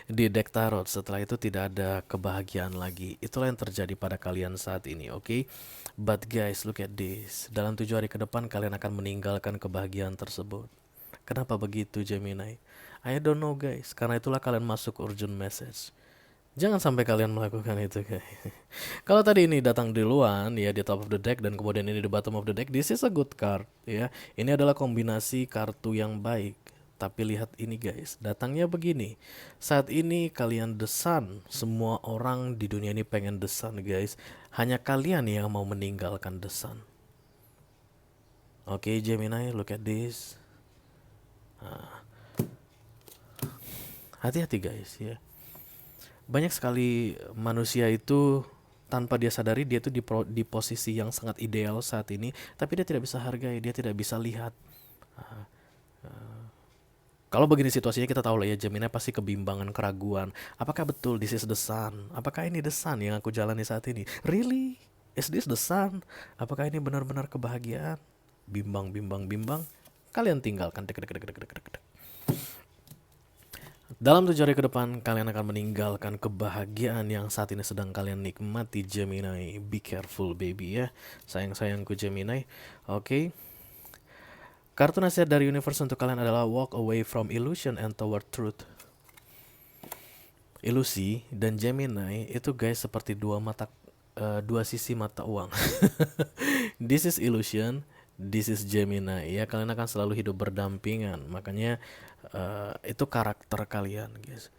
[SPEAKER 2] di deck tarot. Setelah itu tidak ada kebahagiaan lagi. Itulah yang terjadi pada kalian saat ini, oke? But guys, look at this. Dalam 7 hari ke depan kalian akan meninggalkan kebahagiaan tersebut. Kenapa begitu Gemini? I don't know guys, karena itulah kalian masuk urgent message. Jangan sampai kalian melakukan itu guys. Kalau tadi ini datang duluan ya di top of the deck dan kemudian ini di bottom of the deck, this is a good card ya. Ini adalah kombinasi kartu yang baik. Tapi lihat ini guys, datangnya begini. Saat ini kalian The Sun, semua orang di dunia ini pengen The Sun guys. Hanya kalian yang mau meninggalkan The Sun. Oke Gemini, look at this. Hati-hati guys ya. Banyak sekali manusia itu tanpa dia sadari dia tuh di posisi yang sangat ideal saat ini, tapi dia tidak bisa hargai, dia tidak bisa lihat. Kalau begini situasinya kita tahu lah ya, Gemini pasti kebimbangan, keraguan. Apakah betul this is the sun? Apakah ini the sun yang aku jalani saat ini? Really? Is this the sun? Apakah ini benar-benar kebahagiaan? Bimbang. Kalian tinggalkan. Dalam 7 hari ke depan, kalian akan meninggalkan kebahagiaan yang saat ini sedang kalian nikmati Gemini. Be careful baby ya. Sayang-sayangku Gemini. Oke. Kartu nasihat dari universe untuk kalian adalah walk away from illusion and toward truth. Ilusi dan Gemini itu guys seperti dua sisi mata uang. This is illusion, this is Gemini. Ya, kalian akan selalu hidup berdampingan. Makanya itu karakter kalian guys.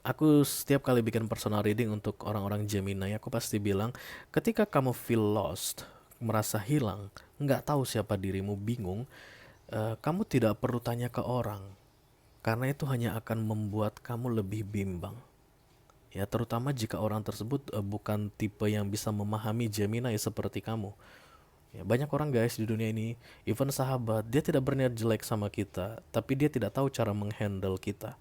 [SPEAKER 2] Aku setiap kali bikin personal reading untuk orang-orang Gemini, aku pasti bilang ketika kamu feel lost, merasa hilang, nggak tahu siapa dirimu, bingung, kamu tidak perlu tanya ke orang, karena itu hanya akan membuat kamu lebih bimbang. Ya, terutama jika orang tersebut bukan tipe yang bisa memahami Gemini seperti kamu. Ya, banyak orang guys di dunia ini, even sahabat, dia tidak berniat jelek sama kita, tapi dia tidak tahu cara menghandle kita.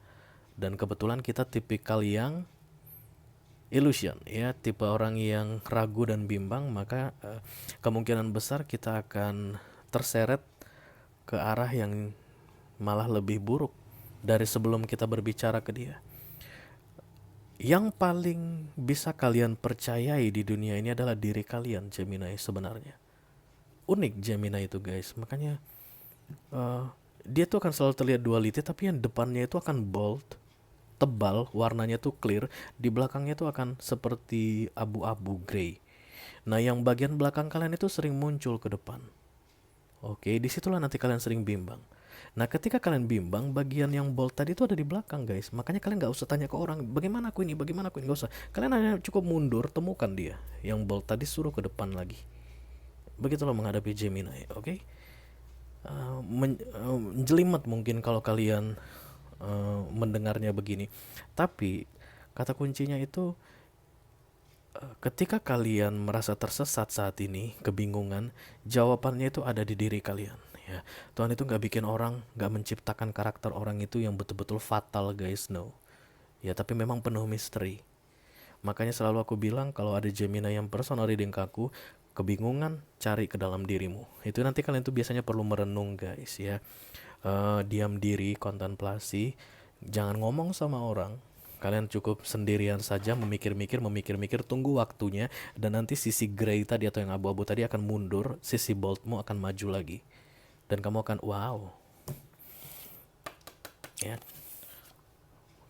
[SPEAKER 2] Dan kebetulan kita tipikal yang illusion, ya, tipe orang yang ragu dan bimbang, maka kemungkinan besar kita akan terseret ke arah yang malah lebih buruk dari sebelum kita berbicara ke dia. Yang paling bisa kalian percayai di dunia ini adalah diri kalian Gemini sebenarnya. Unik Gemini itu guys, makanya dia tuh akan selalu terlihat duality, tapi yang depannya itu akan bold, tebal, warnanya tuh clear, di belakangnya tuh akan seperti abu-abu grey. Nah, yang bagian belakang kalian itu sering muncul ke depan. Oke, disitulah nanti kalian sering bimbang. Nah, ketika kalian bimbang, bagian yang bold tadi itu ada di belakang guys. Makanya kalian gak usah tanya ke orang, bagaimana aku ini, gak usah. Kalian hanya cukup mundur, temukan dia. Yang bold tadi suruh ke depan lagi. Begitulah menghadapi Gemini, oke? Jelimet mungkin kalau kalian mendengarnya begini. Tapi kata kuncinya itu ketika kalian merasa tersesat saat ini, kebingungan, jawabannya itu ada di diri kalian. Ya, Tuhan itu nggak bikin orang, nggak menciptakan karakter orang itu yang betul-betul fatal guys, no. Ya, tapi memang penuh misteri. Makanya selalu aku bilang kalau ada Gemini yang personal reading ke aku, kebingungan, cari ke dalam dirimu. Itu nanti kalian tuh biasanya perlu merenung guys ya. Diam diri, kontemplasi, jangan ngomong sama orang. Kalian cukup sendirian saja memikir-mikir, tunggu waktunya, dan nanti sisi grey tadi atau yang abu-abu tadi akan mundur, sisi boldmu akan maju lagi. Dan kamu akan wow. Ya.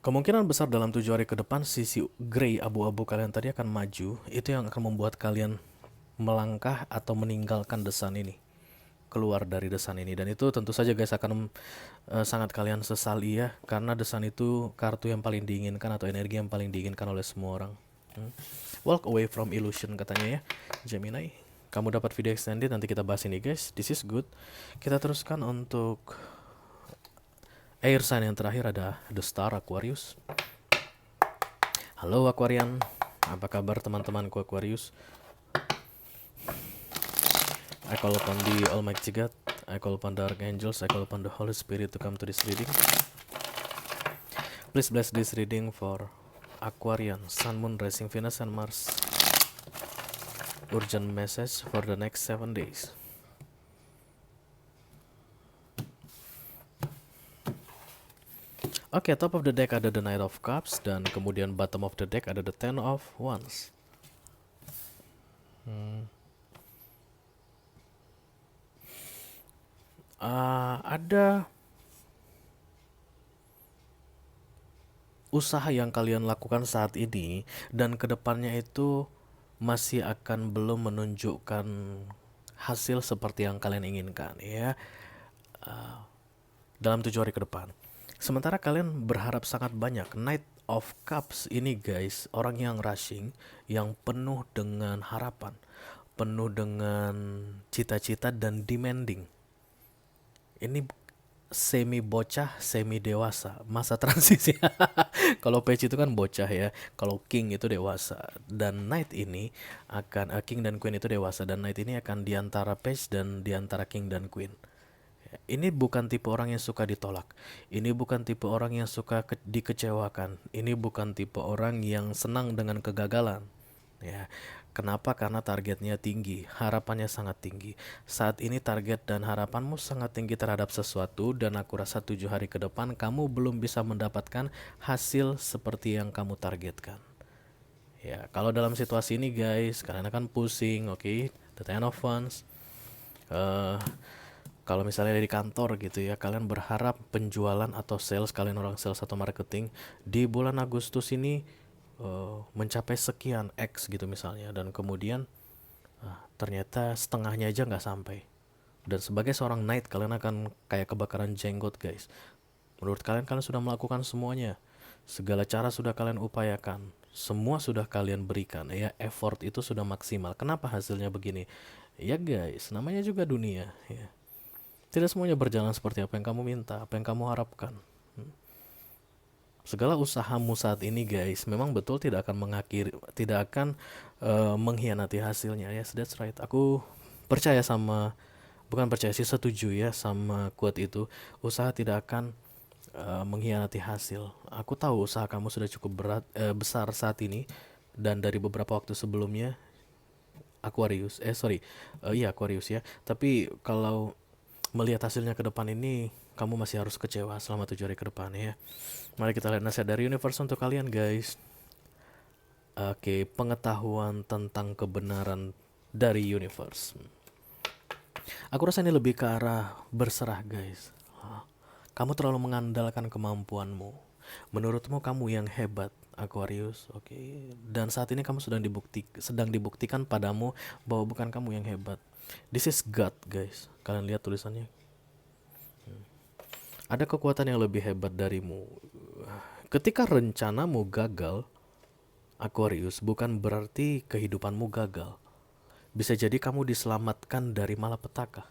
[SPEAKER 2] Kemungkinan besar dalam 7 hari ke depan sisi grey abu-abu kalian tadi akan maju. Itu yang akan membuat kalian melangkah atau meninggalkan The Sun ini. keluar dari desan ini, dan itu tentu saja guys akan sangat kalian sesali ya, karena desan itu kartu yang paling diinginkan atau energi yang paling diinginkan oleh semua orang. Walk away from illusion katanya ya Gemini. Kamu dapat video extended, nanti kita bahas ini guys. This is good. Kita teruskan untuk air sign yang terakhir, ada The Star Aquarius. Halo Aquarian, apa kabar teman-temanku Aquarius? I call upon the Almighty God, I call upon the Archangels, I call upon the Holy Spirit to come to this reading. Please bless this reading for Aquarian, Sun, Moon, Rising, Venus, and Mars. Urgent message for the next 7 days. Oke, top of the deck ada the Knight of Cups, dan kemudian bottom of the deck ada the Ten of Wands. Ada usaha yang kalian lakukan saat ini dan kedepannya itu masih akan belum menunjukkan hasil seperti yang kalian inginkan ya, dalam 7 hari ke depan. Sementara kalian berharap sangat banyak. Knight of Cups ini guys, orang yang rushing, yang penuh dengan harapan, penuh dengan cita-cita dan demanding. Ini semi bocah, semi dewasa, masa transisi. Kalau page itu kan bocah ya, kalau king itu dewasa. Dan knight ini akan king dan queen itu dewasa, dan knight ini akan diantara page dan diantara king dan queen. Ini bukan tipe orang yang suka ditolak. Ini bukan tipe orang yang suka dikecewakan. Ini bukan tipe orang yang senang dengan kegagalan. Ya. Kenapa? Karena targetnya tinggi, harapannya sangat tinggi. Saat ini target dan harapanmu sangat tinggi terhadap sesuatu, dan aku rasa 7 hari ke depan kamu belum bisa mendapatkan hasil seperti yang kamu targetkan. Ya, kalau dalam situasi ini guys, kalian akan pusing, oke? The Ten of Wands. Kalau misalnya di kantor gitu ya, kalian berharap penjualan atau sales, kalian orang sales atau marketing, di bulan Agustus ini mencapai sekian X gitu misalnya, dan kemudian ternyata setengahnya aja nggak sampai. Dan sebagai seorang knight, kalian akan kayak kebakaran jenggot guys. Menurut kalian sudah melakukan semuanya, segala cara sudah kalian upayakan, semua sudah kalian berikan ya, effort itu sudah maksimal. Kenapa hasilnya begini? Ya guys, namanya juga dunia ya. Tidak semuanya berjalan seperti apa yang kamu minta, apa yang kamu harapkan. Segala usahamu saat ini guys, memang betul tidak akan mengkhianati hasilnya. Yes, that's right. Aku percaya setuju ya sama quote itu. Usaha tidak akan mengkhianati hasil. Aku tahu usaha kamu sudah cukup besar saat ini, dan dari beberapa waktu sebelumnya Aquarius ya. Tapi kalau melihat hasilnya ke depan ini, kamu masih harus kecewa selama 7 hari ke depan ya. Mari kita lihat nasihat dari universe untuk kalian guys. Oke, pengetahuan tentang kebenaran dari universe. Aku rasa ini lebih ke arah berserah guys. Kamu terlalu mengandalkan kemampuanmu. Menurutmu kamu yang hebat Aquarius, oke. Dan saat ini kamu sedang dibuktikan padamu bahwa bukan kamu yang hebat. This is God guys. Kalian lihat tulisannya. Ada kekuatan yang lebih hebat darimu. Ketika rencanamu gagal, Aquarius, bukan berarti kehidupanmu gagal. Bisa jadi kamu diselamatkan dari malapetaka.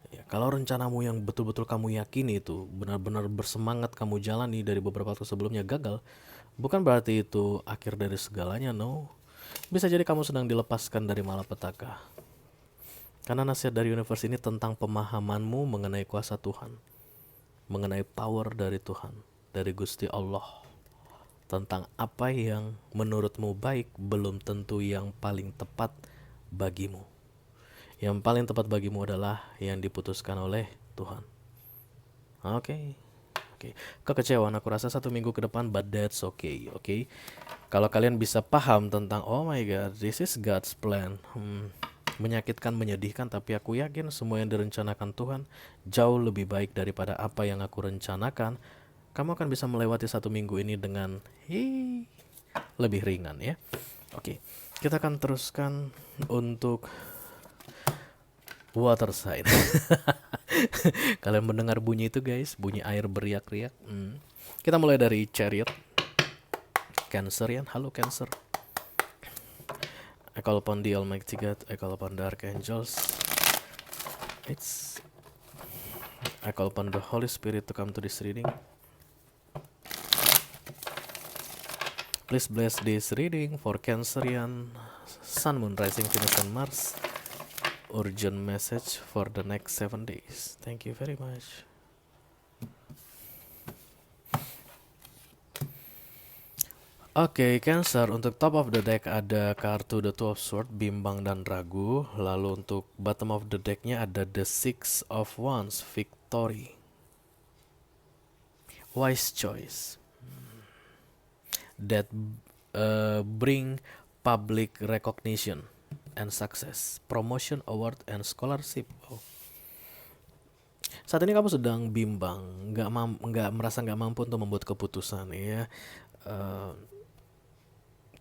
[SPEAKER 2] Ya, kalau rencanamu yang betul-betul kamu yakini itu benar-benar bersemangat kamu jalani dari beberapa waktu sebelumnya gagal, bukan berarti itu akhir dari segalanya, no. Bisa jadi kamu sedang dilepaskan dari malapetaka. Karena nasihat dari universe ini tentang pemahamanmu mengenai kuasa Tuhan, mengenai power dari Tuhan, dari Gusti Allah. Tentang apa yang menurutmu baik belum tentu yang paling tepat bagimu. Yang paling tepat bagimu adalah yang diputuskan oleh Tuhan. Oke. Kekecewaan aku rasa 1 minggu ke depan, but that's okay. Kalau kalian bisa paham tentang oh my god, this is God's plan. Menyakitkan, menyedihkan, tapi aku yakin semua yang direncanakan Tuhan jauh lebih baik daripada apa yang aku rencanakan. Kamu akan bisa melewati 1 minggu ini dengan lebih ringan ya. Oke, kita akan teruskan untuk Water sign. Kalian mendengar bunyi itu guys, bunyi air beriak-riak. Kita mulai dari Chariot. Cancerian, halo Cancer. I call upon the Almighty God, I call upon the Archangels. I call upon the Holy Spirit to come to this reading. Please bless this reading for Cancerian, Sun, Moon, Rising, Venus, and Mars. Urgent message for the next 7 days. Thank you very much. Oke, Cancer, untuk top of the deck ada kartu The Two of Swords, bimbang dan ragu. Lalu untuk bottom of the decknya ada The Six of Wands, victory. Wise choice. That bring public recognition and success, promotion, award, and scholarship. Saat ini kamu sedang bimbang, merasa nggak mampu untuk membuat keputusan, ya.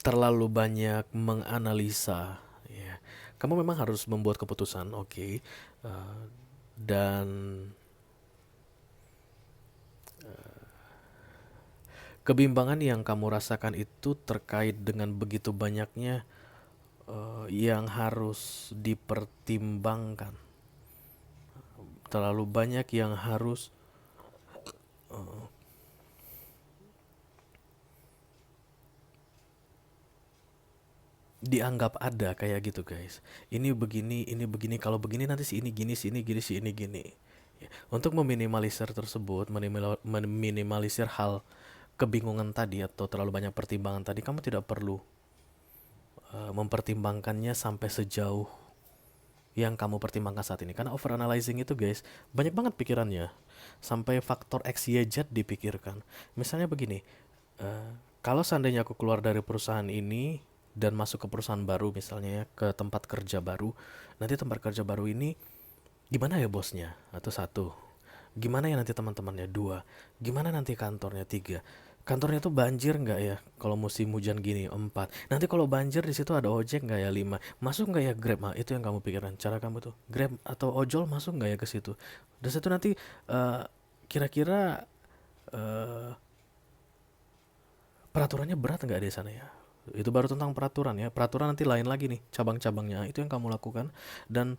[SPEAKER 2] Terlalu banyak menganalisa, ya. Kamu memang harus membuat keputusan, oke. Dan kebimbangan yang kamu rasakan itu terkait dengan begitu banyaknya yang harus dipertimbangkan. Terlalu banyak yang harus dianggap ada, kayak gitu guys. Ini begini, kalau begini nanti si ini gini, si ini gini, si ini gini. Ya. Untuk meminimalisir tersebut, meminimalisir hal kebingungan tadi atau terlalu banyak pertimbangan tadi, kamu tidak perlu mempertimbangkannya sampai sejauh yang kamu pertimbangkan saat ini. Karena overanalyzing itu guys, banyak banget pikirannya. Sampai faktor X, Y, Z dipikirkan. Misalnya begini, kalau seandainya aku keluar dari perusahaan ini dan masuk ke perusahaan baru, misalnya ya, ke tempat kerja baru, nanti tempat kerja baru ini gimana ya bosnya? Atau satu, gimana ya nanti teman-temannya? Dua, gimana nanti kantornya? Tiga, kantornya tuh banjir nggak ya kalau musim hujan gini? Empat, nanti kalau banjir di situ ada ojek nggak ya? Lima, masuk nggak ya Grab? Itu yang kamu pikirkan. Cara kamu tuh Grab atau ojol masuk nggak ya ke situ? Dan situ nanti kira-kira peraturannya berat nggak di sana ya? Itu baru tentang peraturan ya. Peraturan nanti lain lagi nih cabang-cabangnya. Itu yang kamu lakukan dan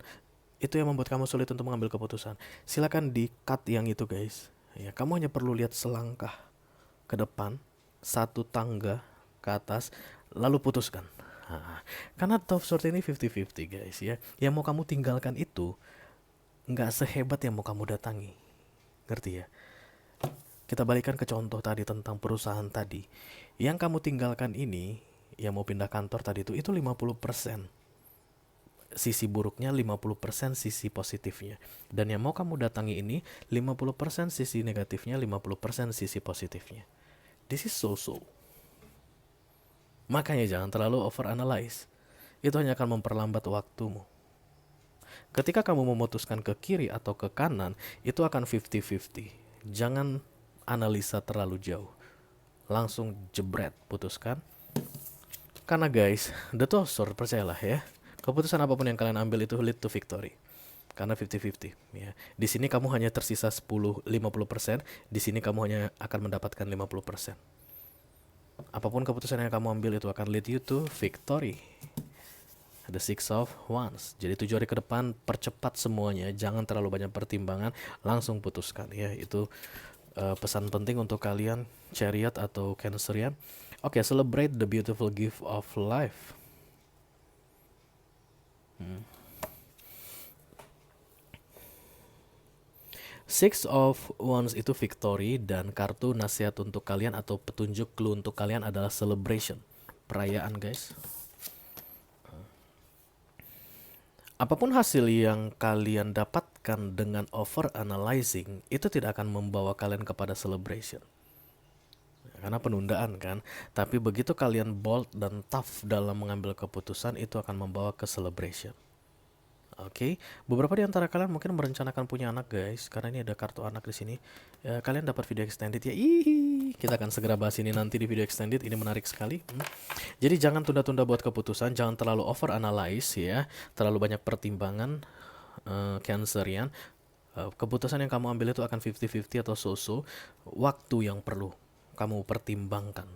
[SPEAKER 2] itu yang membuat kamu sulit untuk mengambil keputusan. Silakan di cut yang itu guys. Ya, kamu hanya perlu lihat selangkah ke depan, satu tangga ke atas, lalu putuskan. Karena top sort ini 50-50 guys ya. Yang mau kamu tinggalkan itu nggak sehebat yang mau kamu datangi. Ngerti ya? Kita balikan ke contoh tadi tentang perusahaan tadi. Yang kamu tinggalkan ini, yang mau pindah kantor tadi itu 50% sisi buruknya, 50% sisi positifnya. Dan yang mau kamu datangi ini 50% sisi negatifnya, 50% sisi positifnya. This is so. Makanya jangan terlalu overanalyze. Itu hanya akan memperlambat waktumu. Ketika kamu memutuskan ke kiri atau ke kanan, itu akan 50-50. Jangan analisa terlalu jauh. Langsung jebret, putuskan. Karena guys, the two of swords, percayalah ya, keputusan apapun yang kalian ambil itu lead to victory. Karena 50-50 ya. Di sini kamu hanya tersisa 50%, di sini kamu hanya akan mendapatkan 50%. Apapun keputusan yang kamu ambil itu akan lead you to victory. The Six of Wands. Jadi 7 hari ke depan percepat semuanya, jangan terlalu banyak pertimbangan, langsung putuskan ya. Itu pesan penting untuk kalian Chariot atau Cancerian. Oke, celebrate the beautiful gift of life. Six of Wands itu victory, dan kartu nasihat untuk kalian atau petunjuk clue untuk kalian adalah celebration, perayaan guys. Apapun hasil yang kalian dapatkan dengan over analyzing itu tidak akan membawa kalian kepada celebration. Karena penundaan kan. Tapi begitu kalian bold dan tough dalam mengambil keputusan, itu akan membawa ke celebration. Oke, beberapa di antara kalian mungkin merencanakan punya anak guys, karena ini ada kartu anak di sini. Ya, kalian dapat video extended ya. Kita akan segera bahas ini nanti di video extended. Ini menarik sekali. Jadi jangan tunda-tunda buat keputusan, jangan terlalu over analyze ya, terlalu banyak pertimbangan. Cancerian. Keputusan yang kamu ambil itu akan 50-50 atau so-so. Waktu yang perlu kamu pertimbangkan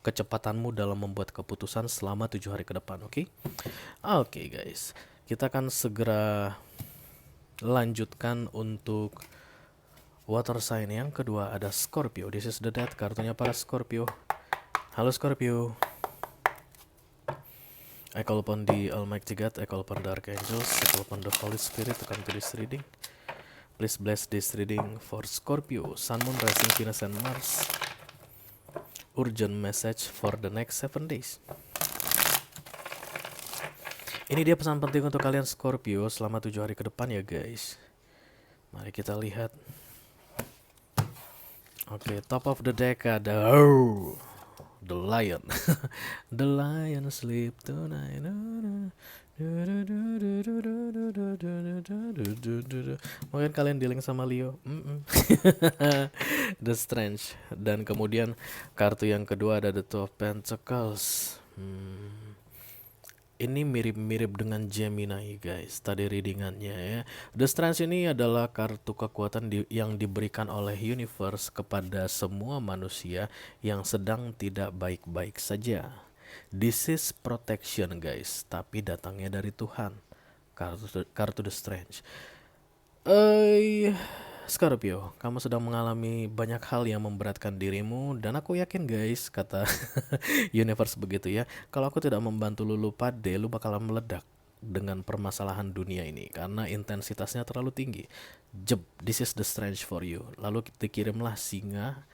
[SPEAKER 2] kecepatanmu dalam membuat keputusan selama 7 hari ke depan, oke? Oke guys, kita akan segera lanjutkan untuk water sign yang kedua. Ada Scorpio. This is the death, kartunya para Scorpio. Halo Scorpio. I call upon the Almighty God, I call upon the Archangels, I call upon the Holy Spirit to come to this reading. Please bless this reading for Scorpio, Sun, Moon, Rising, Venus, and Mars. Urgent message for the next 7 days. Ini dia pesan penting untuk kalian Scorpio selama 7 hari ke depan ya guys. Mari kita lihat. Oke, top of the deck ada the lion. The lion sleep tonight. Mungkin kalian dealing sama Leo. The Strange. Dan kemudian kartu yang kedua ada the Two of Pentacles. Ini mirip-mirip dengan Gemini guys, tadi readingannya ya. The Strange ini adalah kartu kekuatan yang diberikan oleh universe kepada semua manusia yang sedang tidak baik-baik saja. This is protection guys, tapi datangnya dari Tuhan. Kartu The Strange. Scorpio, kamu sedang mengalami banyak hal yang memberatkan dirimu, dan aku yakin guys, kata universe begitu ya, kalau aku tidak membantu lu pade, lu bakalan meledak dengan permasalahan dunia ini karena intensitasnya terlalu tinggi. This is the strange for you. Lalu dikirimlah singa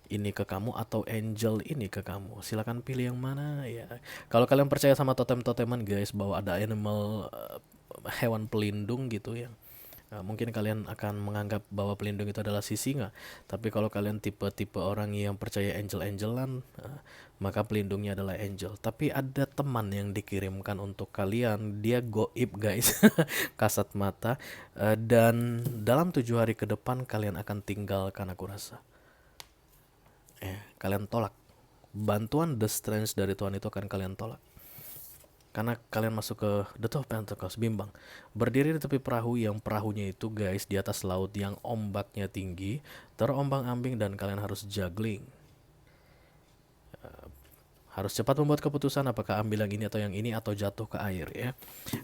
[SPEAKER 2] ini ke kamu atau angel ini ke kamu. Silakan pilih yang mana ya. Kalau kalian percaya sama totem-toteman guys, bahwa ada animal, hewan pelindung gitu ya, mungkin kalian akan menganggap bahwa pelindung itu adalah si singa. Tapi kalau kalian tipe-tipe orang yang percaya angel-angelan, maka pelindungnya adalah angel. Tapi ada teman yang dikirimkan untuk kalian, dia goib guys. Kasat mata. Dan dalam 7 hari ke depan kalian akan tinggalkan, aku rasa. Kalian tolak bantuan The Strange dari Tuhan, itu akan kalian tolak. Karena kalian masuk ke The Two of Pentacles, bimbang. Berdiri di tepi perahu yang perahunya itu guys di atas laut yang ombaknya tinggi, terombang-ambing, dan kalian harus juggling. Harus cepat membuat keputusan apakah ambil yang ini atau jatuh ke air ya.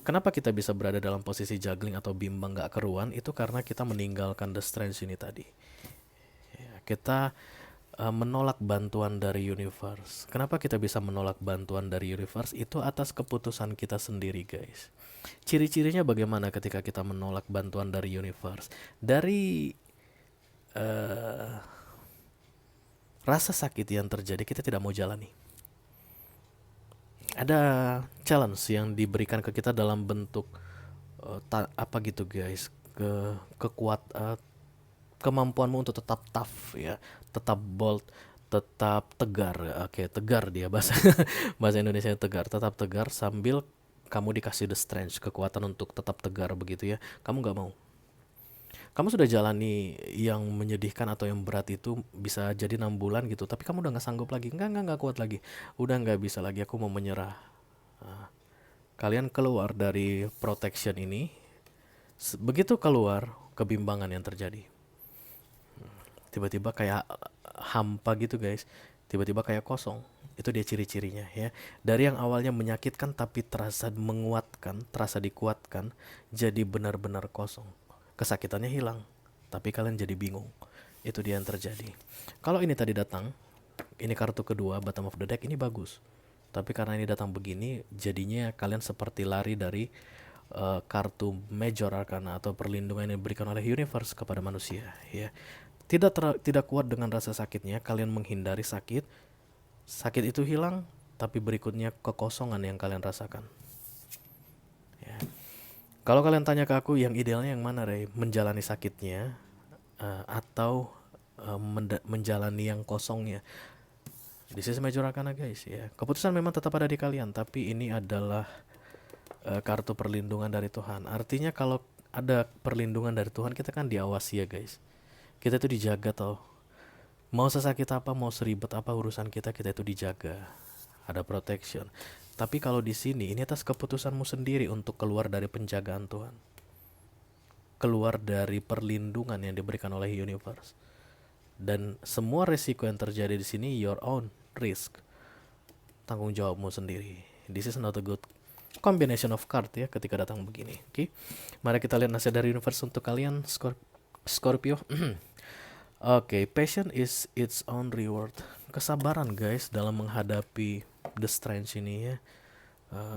[SPEAKER 2] Kenapa kita bisa berada dalam posisi juggling atau bimbang gak keruan? Itu karena kita meninggalkan The Strange ini tadi. Kita menolak bantuan dari universe. Kenapa kita bisa menolak bantuan dari universe? Itu atas keputusan kita sendiri guys. Ciri-cirinya bagaimana ketika kita menolak bantuan dari universe? Dari rasa sakit yang terjadi, kita tidak mau jalani. Ada challenge yang diberikan ke kita dalam bentuk apa gitu guys, kemampuanmu untuk tetap tough ya, tetap bold, tetap tegar. Oke, tegar dia bahasa Indonesia tegar, tetap tegar sambil kamu dikasih The Strange, kekuatan untuk tetap tegar begitu ya. Kamu gak mau. Kamu sudah jalani yang menyedihkan atau yang berat itu bisa jadi 6 bulan gitu, tapi kamu udah gak sanggup lagi. Enggak kuat lagi. Udah gak bisa lagi, aku mau menyerah. Kalian keluar dari protection ini. Begitu keluar, kebimbangan yang terjadi. Tiba-tiba kayak hampa gitu guys, tiba-tiba kayak kosong. Itu dia ciri-cirinya ya. Dari yang awalnya menyakitkan tapi terasa menguatkan, terasa dikuatkan, jadi benar-benar kosong. Kesakitannya hilang, tapi kalian jadi bingung. Itu dia yang terjadi. Kalau ini tadi datang, ini kartu kedua, bottom of the deck, ini bagus. Tapi karena ini datang begini, jadinya kalian seperti lari dari kartu major arcana atau perlindungan yang diberikan oleh universe kepada manusia ya. Tidak kuat dengan rasa sakitnya, kalian menghindari sakit itu hilang, tapi berikutnya kekosongan yang kalian rasakan ya. Kalau kalian tanya ke aku, yang idealnya yang mana Ray? Menjalani sakitnya atau menjalani yang kosongnya? This is major arcana guys ya. Keputusan memang tetap ada di kalian, tapi ini adalah kartu perlindungan dari Tuhan. Artinya kalau ada perlindungan dari Tuhan, kita kan diawasi ya guys. Kita itu dijaga toh. Mau sesakit apa, mau seribet apa urusan kita itu dijaga. Ada protection. Tapi kalau di sini, ini atas keputusanmu sendiri untuk keluar dari penjagaan Tuhan. keluar dari perlindungan yang diberikan oleh universe. Dan semua resiko yang terjadi di sini your own risk, tanggung jawabmu sendiri. This is not a good combination of card ya ketika datang begini. Oke, mari kita lihat nasihat dari universe untuk kalian Scorpio. Oke, patience is its own reward. Kesabaran guys dalam menghadapi the strange ini ya.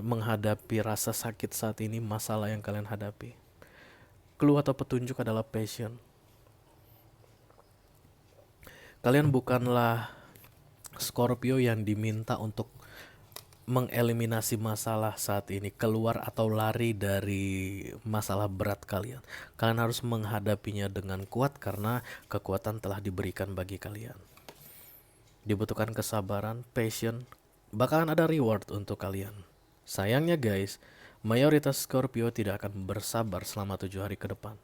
[SPEAKER 2] Menghadapi rasa sakit saat ini, masalah yang kalian hadapi. Clue atau petunjuk adalah passion. Kalian bukanlah Scorpio yang diminta untuk mengeliminasi masalah saat ini, keluar atau lari dari masalah berat kalian. Kalian harus menghadapinya dengan kuat karena kekuatan telah diberikan bagi kalian. Dibutuhkan kesabaran, passion, bakalan ada reward untuk kalian. Sayangnya guys, mayoritas Scorpio tidak akan bersabar selama 7 hari ke depan.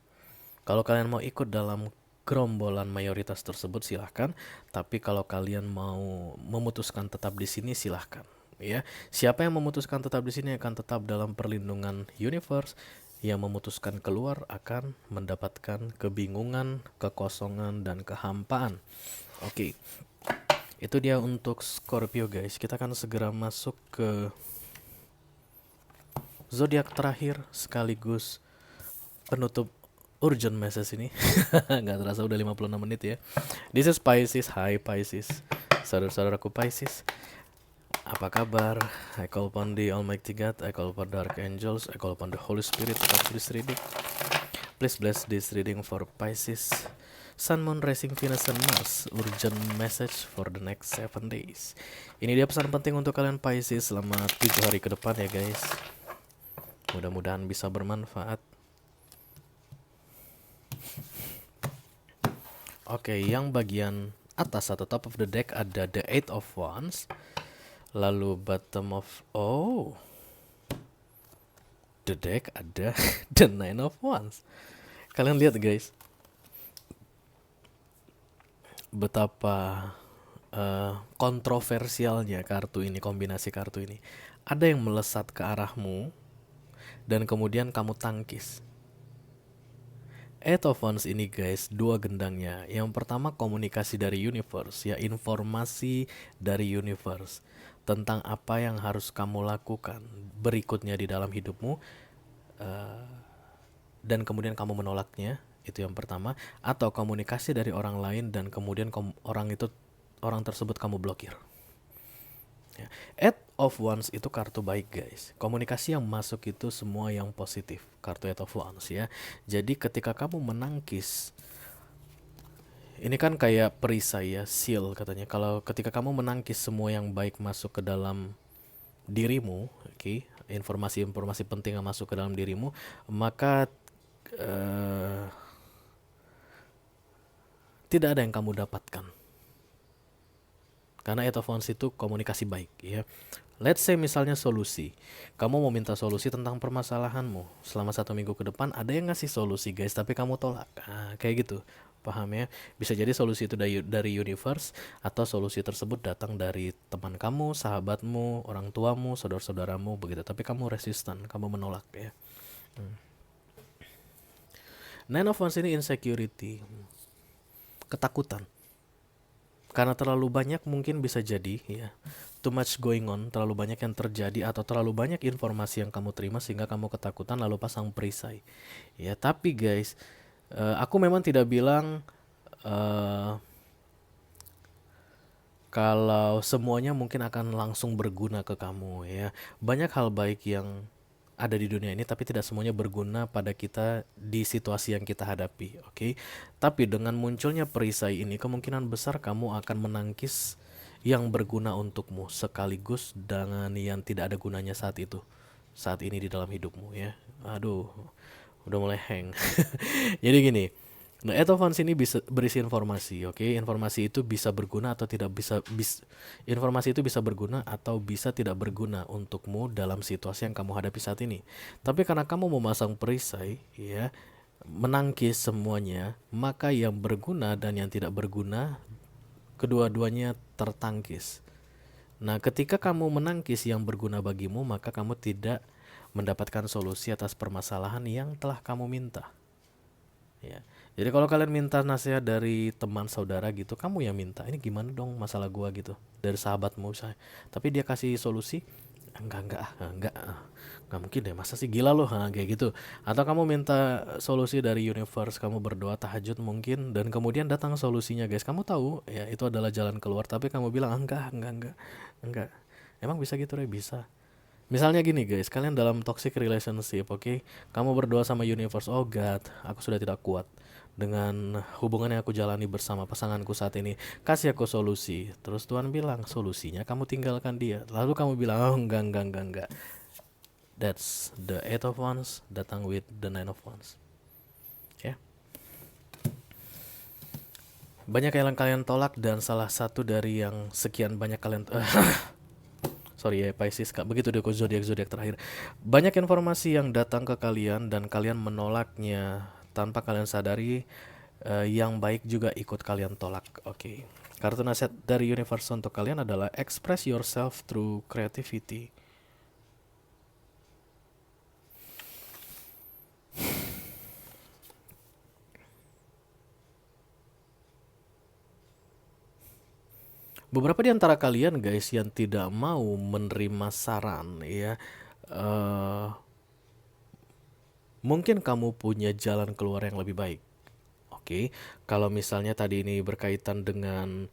[SPEAKER 2] Kalau kalian mau ikut dalam gerombolan mayoritas tersebut silahkan, tapi kalau kalian mau memutuskan tetap di sini silahkan. Ya, siapa yang memutuskan tetap di sini akan tetap dalam perlindungan universe. Yang memutuskan keluar akan mendapatkan kebingungan, kekosongan, dan kehampaan. Oke, itu dia untuk Scorpio guys. Kita akan segera masuk ke zodiak terakhir sekaligus penutup urgent message ini. Nggak terasa udah 56 menit ya. This is Pisces. Hai Pisces, saudara-saudaraku Pisces. Apa kabar? I call upon the Almighty God, I call upon the Archangels, I call upon the Holy Spirit for this reading. Please bless this reading for Pisces, Sun, Moon, Rising, Venus, and Mars. Urgent message for the next 7 days. Ini dia pesan penting untuk kalian Pisces selama 7 hari ke depan ya guys. Mudah-mudahan bisa bermanfaat. Oke, yang bagian atas atau top of the deck ada the Eight of Wands. Lalu bottom of the deck ada the Nine of Wands. Kalian lihat guys, betapa kontroversialnya kartu ini, kombinasi kartu ini. Ada yang melesat ke arahmu dan kemudian kamu tangkis. Eight of Wands ini guys, 2 gendangnya. Yang pertama komunikasi dari universe ya, informasi dari universe tentang apa yang harus kamu lakukan berikutnya di dalam hidupmu, dan kemudian kamu menolaknya, itu yang pertama. Atau komunikasi dari orang lain dan kemudian orang tersebut kamu blokir ya. Eight of Wands itu kartu baik guys. Komunikasi yang masuk itu semua yang positif, kartu Eight of Wands ya. Jadi ketika kamu menangkis, ini kan kayak perisai ya, seal katanya. Kalau ketika kamu menangkis semua yang baik masuk ke dalam dirimu, oke, informasi-informasi penting yang masuk ke dalam dirimu, maka tidak ada yang kamu dapatkan. Karena Eight of Wands itu komunikasi baik ya. Let's say misalnya solusi. Kamu mau minta solusi tentang permasalahanmu. Selama 1 minggu ke depan ada yang ngasih solusi guys, tapi kamu tolak. Kayak gitu. Paham ya? Bisa jadi solusi itu dari universe, atau solusi tersebut datang dari teman kamu, sahabatmu, orang tuamu, saudara-saudaramu begitu. Tapi kamu resisten, kamu menolak ya. Nine of Wands ini insecurity, ketakutan. Karena terlalu banyak mungkin bisa jadi ya, too much going on, terlalu banyak yang terjadi atau terlalu banyak informasi yang kamu terima sehingga kamu ketakutan lalu pasang perisai. Ya, tapi guys, aku memang tidak bilang kalau semuanya mungkin akan langsung berguna ke kamu ya. Banyak hal baik yang ada di dunia ini, tapi tidak semuanya berguna pada kita di situasi yang kita hadapi, oke? Tapi dengan munculnya perisai ini, kemungkinan besar kamu akan menangkis yang berguna untukmu sekaligus dengan yang tidak ada gunanya saat ini di dalam hidupmu ya. Aduh, udah mulai hang. Jadi gini, nah Eight of Wands ini bisa berisi informasi, oke? Informasi itu bisa berguna atau tidak informasi itu bisa berguna atau bisa tidak berguna untukmu dalam situasi yang kamu hadapi saat ini. Tapi karena kamu memasang perisai ya, menangkis semuanya, maka yang berguna dan yang tidak berguna kedua-duanya tertangkis. Nah, ketika kamu menangkis yang berguna bagimu, maka kamu tidak mendapatkan solusi atas permasalahan yang telah kamu minta. Ya. Jadi kalau kalian minta nasihat dari teman saudara gitu, kamu yang minta, ini gimana dong masalah gua gitu, dari sahabatmu misalnya. Tapi dia kasih solusi, enggak mungkin deh, masa sih, gila loh, kayak gitu. Atau kamu minta solusi dari universe, kamu berdoa tahajud mungkin, dan kemudian datang solusinya guys. Kamu tahu ya itu adalah jalan keluar, tapi kamu bilang enggak. Emang bisa gitu, Re? Bisa. Misalnya gini guys, kalian dalam toxic relationship, oke? Kamu berdoa sama universe, oh God, aku sudah tidak kuat dengan hubungan yang aku jalani bersama pasanganku saat ini. Kasih aku solusi. Terus Tuhan bilang, solusinya kamu tinggalkan dia. Lalu kamu bilang, oh enggak. That's the eight of wands datang with the nine of wands. Ya. Banyak yang kalian tolak dan salah satu dari yang sekian banyak kalian sorry ya Pisces kak, begitu deh zodiak terakhir. Banyak informasi yang datang ke kalian dan kalian menolaknya tanpa kalian sadari. Yang baik juga ikut kalian tolak. Oke. Kartu nasihat dari universe untuk kalian adalah express yourself through creativity. Beberapa di antara kalian guys yang tidak mau menerima saran ya, eh mungkin kamu punya jalan keluar yang lebih baik. Oke, kalau misalnya tadi ini berkaitan dengan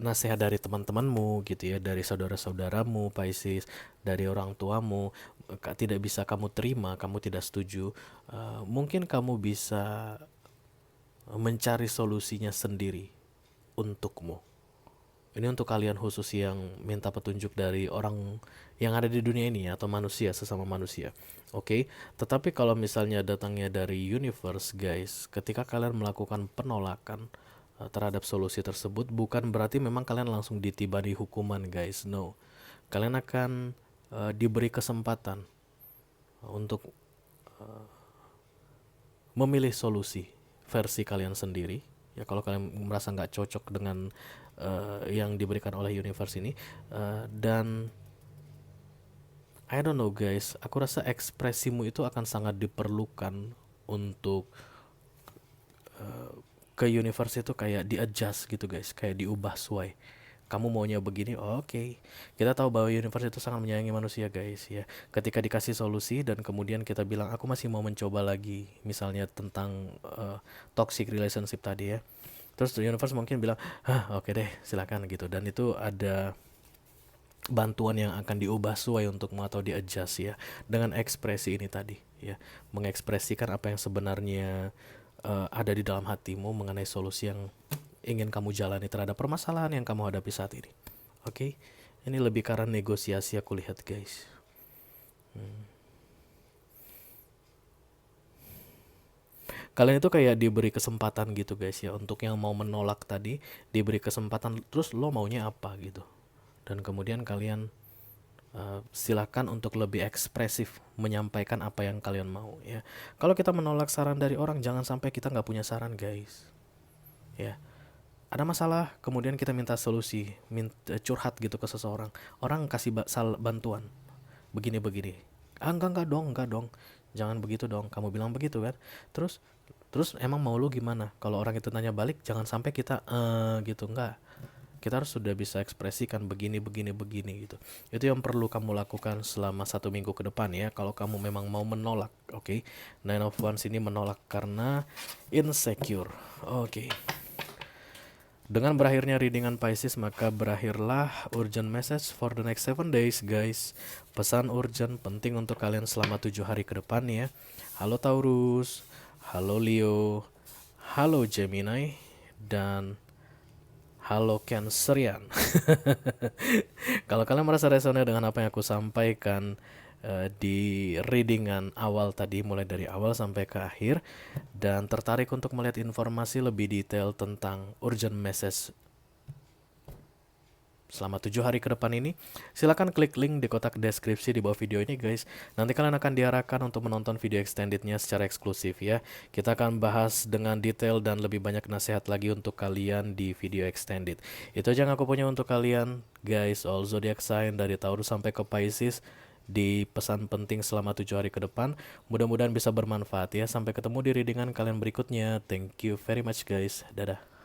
[SPEAKER 2] nasihat dari teman-temanmu gitu ya, dari saudara-saudaramu, Pisces, dari orang tuamu, tidak bisa kamu terima, kamu tidak setuju, mungkin kamu bisa mencari solusinya sendiri untukmu. Ini untuk kalian khusus yang minta petunjuk dari orang yang ada di dunia ini atau manusia, sesama manusia. Oke, tetapi kalau misalnya datangnya dari universe guys, ketika kalian melakukan penolakan terhadap solusi tersebut, bukan berarti memang kalian langsung ditibani hukuman guys. No, kalian akan diberi kesempatan untuk memilih solusi versi kalian sendiri. Ya kalau kalian merasa nggak cocok dengan yang diberikan oleh universe ini, dan I don't know guys, aku rasa ekspresimu itu akan sangat diperlukan untuk ke universe itu kayak di-adjust gitu guys, kayak diubah sesuai. Kamu maunya begini, oke. Kita tahu bahwa universe itu sangat menyayangi manusia guys ya. Ketika dikasih solusi dan kemudian kita bilang aku masih mau mencoba lagi, misalnya tentang toxic relationship tadi ya. Terus universe mungkin bilang, oke deh silakan gitu. Dan itu ada bantuan yang akan diubah sesuai untukmu atau di-adjust ya. Dengan ekspresi ini tadi ya. Mengekspresikan apa yang sebenarnya ada di dalam hatimu mengenai solusi yang ingin kamu jalani terhadap permasalahan yang kamu hadapi saat ini. Oke, ini lebih karena negosiasi aku lihat guys. Kalian itu kayak diberi kesempatan gitu guys ya, untuk yang mau menolak tadi diberi kesempatan, terus lo maunya apa gitu, dan kemudian kalian silakan untuk lebih ekspresif menyampaikan apa yang kalian mau ya. Kalau kita menolak saran dari orang, jangan sampai kita nggak punya saran guys ya. Ada masalah, kemudian kita minta solusi, curhat gitu ke seseorang. Orang kasih bantuan, begini-begini. Enggak dong. Jangan begitu dong. Kamu bilang begitu kan. Terus emang mau lu gimana? Kalau orang itu nanya balik, jangan sampai kita gitu, enggak. Kita harus sudah bisa ekspresikan begini gitu. Itu yang perlu kamu lakukan selama 1 minggu ke depan ya. Kalau kamu memang mau menolak, oke. Nine of Wands ini menolak karena insecure. Oke. Dengan berakhirnya readingan Pisces, maka berakhirlah urgent message for the next 7 days guys. Pesan urgent penting untuk kalian selama 7 hari ke depan ya. Halo Taurus, halo Leo, halo Gemini, dan halo Cancerian. Kalau kalian merasa resonate dengan apa yang aku sampaikan di readingan awal tadi, mulai dari awal sampai ke akhir, dan tertarik untuk melihat informasi lebih detail tentang urgent message selama 7 hari ke depan ini, silakan klik link di kotak deskripsi di bawah video ini guys. Nanti kalian akan diarahkan untuk menonton video extendednya secara eksklusif ya. Kita akan bahas dengan detail dan lebih banyak nasihat lagi untuk kalian di video extended. Itu aja yang aku punya untuk kalian guys, all zodiac sign dari Taurus sampai ke Pisces. di pesan penting selama 7 hari ke depan. Mudah-mudahan bisa bermanfaat ya. Sampai ketemu di readingan kalian berikutnya. Thank you very much guys. Dadah.